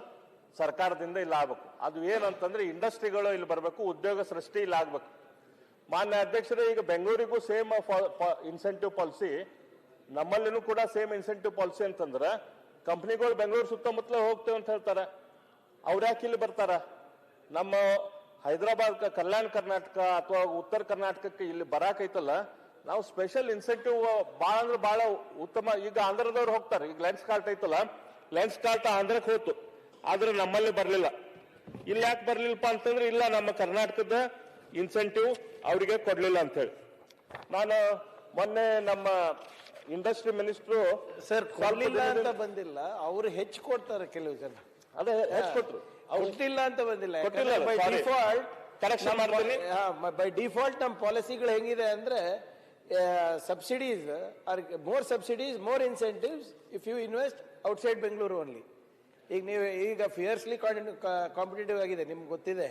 Speaker 2: ಸರ್ಕಾರದಿಂದ ಇಲ್ಲ ಆಗ್ಬೇಕು. ಅದು ಏನಂತಂದ್ರೆ ಇಂಡಸ್ಟ್ರಿಗಳು ಇಲ್ಲಿ ಬರಬೇಕು, ಉದ್ಯೋಗ ಸೃಷ್ಟಿ ಇಲ್ಲ ಆಗ್ಬೇಕು. ಮಾನ್ಯ ಅಧ್ಯಕ್ಷರೇ, ಈಗ ಬೆಂಗಳೂರಿಗೂ ಸೇಮ್ ಇನ್ಸೆಂಟಿವ್ ಪಾಲಿಸಿ, ನಮ್ಮಲ್ಲಿನೂ ಕೂಡ ಸೇಮ್ ಇನ್ಸೆಂಟಿವ್ ಪಾಲಿಸಿ ಅಂತಂದ್ರೆ ಕಂಪ್ನಿಗಳು ಬೆಂಗಳೂರು ಸುತ್ತಮುತ್ತಲೇ ಹೋಗ್ತೇವೆ ಅಂತ ಹೇಳ್ತಾರೆ. ಅವ್ರು ಯಾಕೆ ಇಲ್ಲಿ ಬರ್ತಾರ? ನಮ್ಮ ಹೈದರಾಬಾದ್ ಕಲ್ಯಾಣ ಕರ್ನಾಟಕ ಅಥವಾ ಉತ್ತರ ಕರ್ನಾಟಕಕ್ಕೆ ಇಲ್ಲಿ ಬರಾಕೈತಲ್ಲ, ನಾವು ಸ್ಪೆಷಲ್ ಇನ್ಸೆಂಟಿವ್ ಭಾಳ ಅಂದ್ರೆ ಭಾಳ ಉತ್ತಮ. ಈಗ ಆಂಧ್ರದವ್ರು ಹೋಗ್ತಾರೆ. ಈಗ ಲೆನ್ಸ್ ಕಾರ್ಟ್ ಐತಲ್ಲ, ಲೆನ್ಸ್ ಕಾರ್ಟ್ ಆಂಧ್ರಕ್ಕೆ ಹೋಯ್ತು, ಆದ್ರೆ ನಮ್ಮಲ್ಲಿ ಬರ್ಲಿಲ್ಲ. ಇಲ್ಲಿ ಯಾಕೆ ಬರ್ಲಿಲ್ಲಪ್ಪ ಅಂತಂದ್ರೆ ಇಲ್ಲ ನಮ್ಮ ಕರ್ನಾಟಕದ ಇನ್ಸೆಂಟಿವ್ ಅವರಿಗೆ ಕೊಡ್ಲಿಲ್ಲ ಅಂತ ಹೇಳಿ. ನಾನು ಮೊನ್ನೆ ನಮ್ಮ ಇಂಡಸ್ಟ್ರಿ ಮಿನಿಸ್ಟ್ರು
Speaker 3: ಸರ್ ಕೊಡ್ಲಿಲ್ಲ ಅಂತ ಬಂದಿಲ್ಲ, ಅವರು ಹೆಚ್ಚು ಕೊಡ್ತಾರೆ ಕೆಲವು ಜನ.
Speaker 2: ಅದೇ ಹೆಚ್ಚು ಕೊಟ್ರು,
Speaker 3: ಕೊಟ್ಟಿಲ್ಲ ಅಂತ ಬಂದಿಲ್ಲ.
Speaker 2: ಬೈ ಡಿಫಾಲ್ಟ್ ಕರೆಕ್ಷನ್ ಮಾಡ್ತೀನಿ.
Speaker 3: ಬೈ ಡಿಫಾಲ್ಟ್ ನಮ್ಮ ಪಾಲಿಸಿಗಳು ಹೆಂಗಿದೆ ಅಂದ್ರೆ subsidies are more subsidies, more incentives if you invest outside Bengaluru only. ಈಗ ನೀವು ಈಗ ಫಿಯರ್ಸ್ಲಿ ಕಾಂಪಿಟೇಟಿವ್ ಆಗಿದೆ, ನಿಮ್ಗೆ ಗೊತ್ತಿದೆ.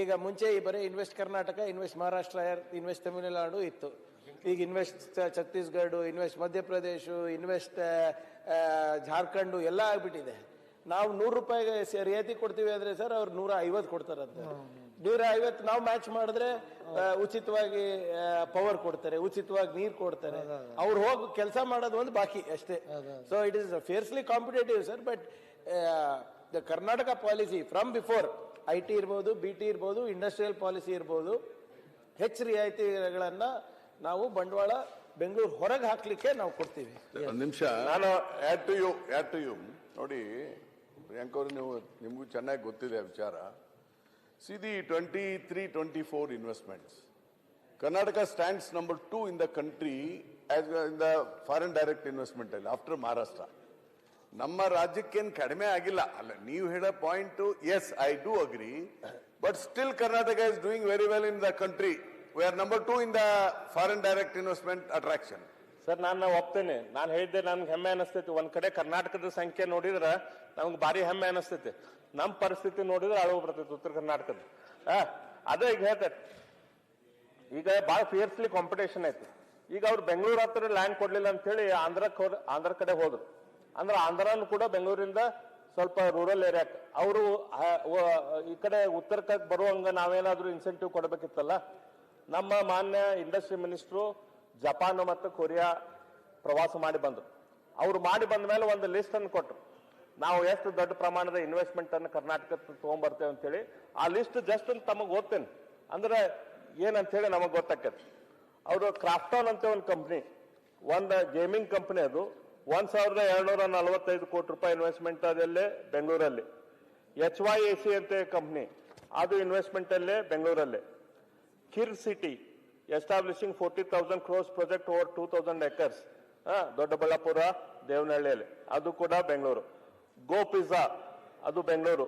Speaker 3: ಈಗ ಮುಂಚೆ ಬರೀ invest Karnataka, invest Maharashtra, invest Tamil Nadu ಇತ್ತು. ಈಗ invest Chhattisgarh, invest Madhya Pradesh, invest Jharkhand ಎಲ್ಲ ಆಗ್ಬಿಟ್ಟಿದೆ. ನಾವು 100 ರೂಪಾಯಿಗೆ ರಿಯಾಯಿತಿ ಕೊಡ್ತೀವಿ ಅಂದ್ರೆ ಸರ್ ಅವ್ರು 150 ಕೊಡ್ತಾರಂತೆ. 150 ನಾವು ಮ್ಯಾಚ್ ಮಾಡಿದ್ರೆ ಉಚಿತವಾಗಿ ಪವರ್ ಕೊಡ್ತಾರೆ, ಉಚಿತವಾಗಿ ನೀರು ಕೊಡ್ತಾರೆ. ಅವ್ರು ಹೋಗಿ ಕೆಲಸ ಮಾಡೋದು ಒಂದು ಬಾಕಿ ಅಷ್ಟೇ. So it is ಫಿಯರ್ಸ್ಲಿ competitive sir. But the Karnataka policy from before IT ಇರ್ಬೋದು, BT ಇರ್ಬೋದು, ಇಂಡಸ್ಟ್ರಿಯಲ್ ಪಾಲಿಸಿ ಇರ್ಬೋದು, ಹೆಚ್ಚು ರಿಯಾಯಿತಿಗಳನ್ನ ನಾವು ಬಂಡವಾಳ ಬೆಂಗಳೂರು ಹೊರಗೆ ಹಾಕ್ಲಿಕ್ಕೆ ನಾವು ಕೊಡ್ತೀವಿ.
Speaker 1: ಒಂದು ನಿಮಿಷ ನಾನು ಆಡ್ ಟು ಯು ನೋಡಿ ಪ್ರಿಯಾಂಕ್ ಅವರು, ನಿಮಗೂ ಚೆನ್ನಾಗಿ ಗೊತ್ತಿದೆ ವಿಚಾರ. See the 23-24 investments. Karnataka stands number 2 in the country as in the foreign direct investment after Maharashtra. ನಮ್ಮ ರಾಜ್ಯಕ್ಕೇನು ಕಡಿಮೆ ಆಗಿಲ್ಲ ಅಲ್ಲ. ನೀವು ಹೇಳೋ point yes, I do agree, but still Karnataka is doing very well in the country. We are number 2 in the foreign direct investment attraction.
Speaker 2: Sir ನಾನು ಒಪ್ತೇನೆ, ನಾನು ಹೇಳಿದ್ದೆ ನನ್ಗೆ ಹೆಮ್ಮೆ ಅನಿಸ್ತೈತಿ. ಒಂದ್ ಕಡೆ ಕರ್ನಾಟಕದ ಸಂಖ್ಯೆ ನೋಡಿದ್ರೆ ನಮ್ಗೆ ಭಾರಿ ಹೆಮ್ಮೆ ಅನಿಸ್ತೈತಿ. ನಮ್ಮ ಪರಿಸ್ಥಿತಿ ನೋಡಿದ್ರೆ ಅಳವು ಬರ್ತೈತಿ ಉತ್ತರ ಕರ್ನಾಟಕದ. ಅದೇ ಈಗ ಹೇಳ್ತೈತಿ, ಈಗ ಭಾಳ ಫಿಯರ್ಸ್ಲಿ ಕಾಂಪಿಟೇಷನ್ ಐತಿ. ಈಗ ಅವ್ರು ಬೆಂಗಳೂರು ಹತ್ರ ಲ್ಯಾಂಡ್ ಕೊಡ್ಲಿಲ್ಲ ಅಂತ ಹೇಳಿ ಆಂಧ್ರ ಕಡೆ ಹೋದ್ರು. ಅಂದ್ರೆ ಆಂಧ್ರನು ಕೂಡ ಬೆಂಗಳೂರಿಂದ ಸ್ವಲ್ಪ ರೂರಲ್ ಏರಿಯಾಕ್ ಅವರು ಈ ಕಡೆ ಉತ್ತರಕ್ಕೆ ಬರುವಂಗ ನಾವೇನಾದ್ರೂ ಇನ್ಸೆಂಟಿವ್ ಕೊಡಬೇಕಿತ್ತಲ್ಲ. ನಮ್ಮ ಮಾನ್ಯ ಇಂಡಸ್ಟ್ರಿ ಮಿನಿಸ್ಟ್ರು ಜಪಾನ್ ಮತ್ತು ಕೊರಿಯಾ ಪ್ರವಾಸ ಮಾಡಿ ಬಂದ್ರು. ಅವ್ರು ಮಾಡಿ ಬಂದ ಮೇಲೆ ಒಂದು ಲಿಸ್ಟ್ ಅನ್ನು ಕೊಟ್ಟರು, ನಾವು ಎಷ್ಟು ದೊಡ್ಡ ಪ್ರಮಾಣದ ಇನ್ವೆಸ್ಟ್ಮೆಂಟ್ ಅನ್ನು ಕರ್ನಾಟಕ ತಗೊಂಡ್ಬರ್ತೇವೆ ಅಂತೇಳಿ. ಆ ಲಿಸ್ಟ್ ಜಸ್ಟ್ ಅಂತ ತಮಗೆ ಓದ್ತೇನೆ, ಅಂದ್ರೆ ಏನಂತ ಹೇಳಿ ನಮಗೆ ಗೊತ್ತಾಕೈತಿ. ಅವರು ಕ್ರಾಫ್ಟಾನ್ ಅಂತ ಒಂದು ಕಂಪ್ನಿ, ಒಂದು ಗೇಮಿಂಗ್ ಕಂಪನಿ, ಅದು 1,245 ಕೋಟಿ ರೂಪಾಯಿ ಇನ್ವೆಸ್ಟ್ಮೆಂಟ್ ಅದಲ್ಲೇ ಬೆಂಗಳೂರಲ್ಲಿ. HYAC ಅಂತ ಕಂಪ್ನಿ ಅದು ಇನ್ವೆಸ್ಟ್ಮೆಂಟ್ ಅಲ್ಲೇ ಬೆಂಗಳೂರಲ್ಲೇ. ಕಿರ್ city establishing 40,000 crores project over 2,000 acres, Doddaballapura ದೇವನಹಳ್ಳಿಯಲ್ಲಿ, ಅದು ಕೂಡ ಬೆಂಗಳೂರು. ಗೋ ಪಿಜ್ಜಾ ಅದು Bengaluru.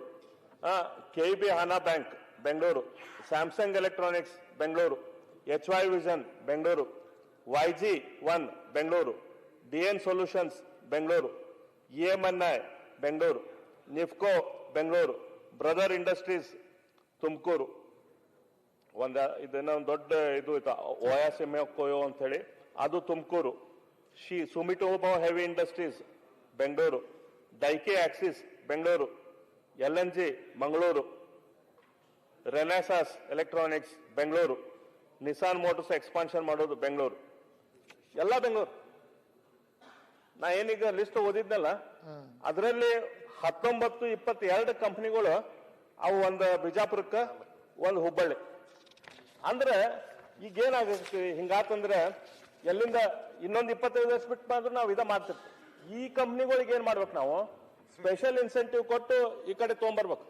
Speaker 2: KB Hana Bank Bengaluru. Samsung Electronics Bengaluru. HY Vision Bengaluru. YG1 Bengaluru. DN Solutions Bengaluru. EMNI Bengaluru. Nifco Bengaluru. Brother Industries Tumakuru. ಇದನ್ನ ಒಂದು ದೊಡ್ಡ ಇದು ಇತ್ತು OSMCO ಅಂತ ಹೇಳಿ, ಅದು Tumakuru. Sumitomo Heavy Industries Bengaluru. Daiki Axis Bengaluru. LNG Mangaluru. Renesas Electronics Bengaluru. Nissan Motors expansion ಮಾಡೋದು ಬೆಂಗಳೂರು. ಎಲ್ಲ ಬೆಂಗಳೂರು. ನಾ ಏನೀಗ ಲಿಸ್ಟ್ ಓದಿದ್ನಲ್ಲ, ಅದರಲ್ಲಿ 19-22 ಕಂಪನಿಗಳು ಅವು, ಒಂದು ಬಿಜಾಪುರಕ್ಕೆ, ಒಂದು ಹುಬ್ಬಳ್ಳಿ. ಅಂದ್ರೆ ಈಗ ಏನಾಗುತ್ತೆ, ಹಿಂಗಾತಂದ್ರೆ ಎಲ್ಲಿಂದ ಇನ್ನೊಂದು 25 ವರ್ಷ ಬಿಟ್ಟು ಬಂದ್ರು ನಾವು ಇದ ಮಾಡ್ತಿರ್ತೀವಿ. ಈ ಕಂಪ್ನಿಗಳಿಗೆ ಏನ್ ಮಾಡ್ಬೇಕು, ನಾವು ಸ್ಪೆಷಲ್ ಇನ್ಸೆಂಟಿವ್ ಕೊಟ್ಟು ಈ ಕಡೆ ತಗೊಂಡ್ಬರ್ಬೇಕು.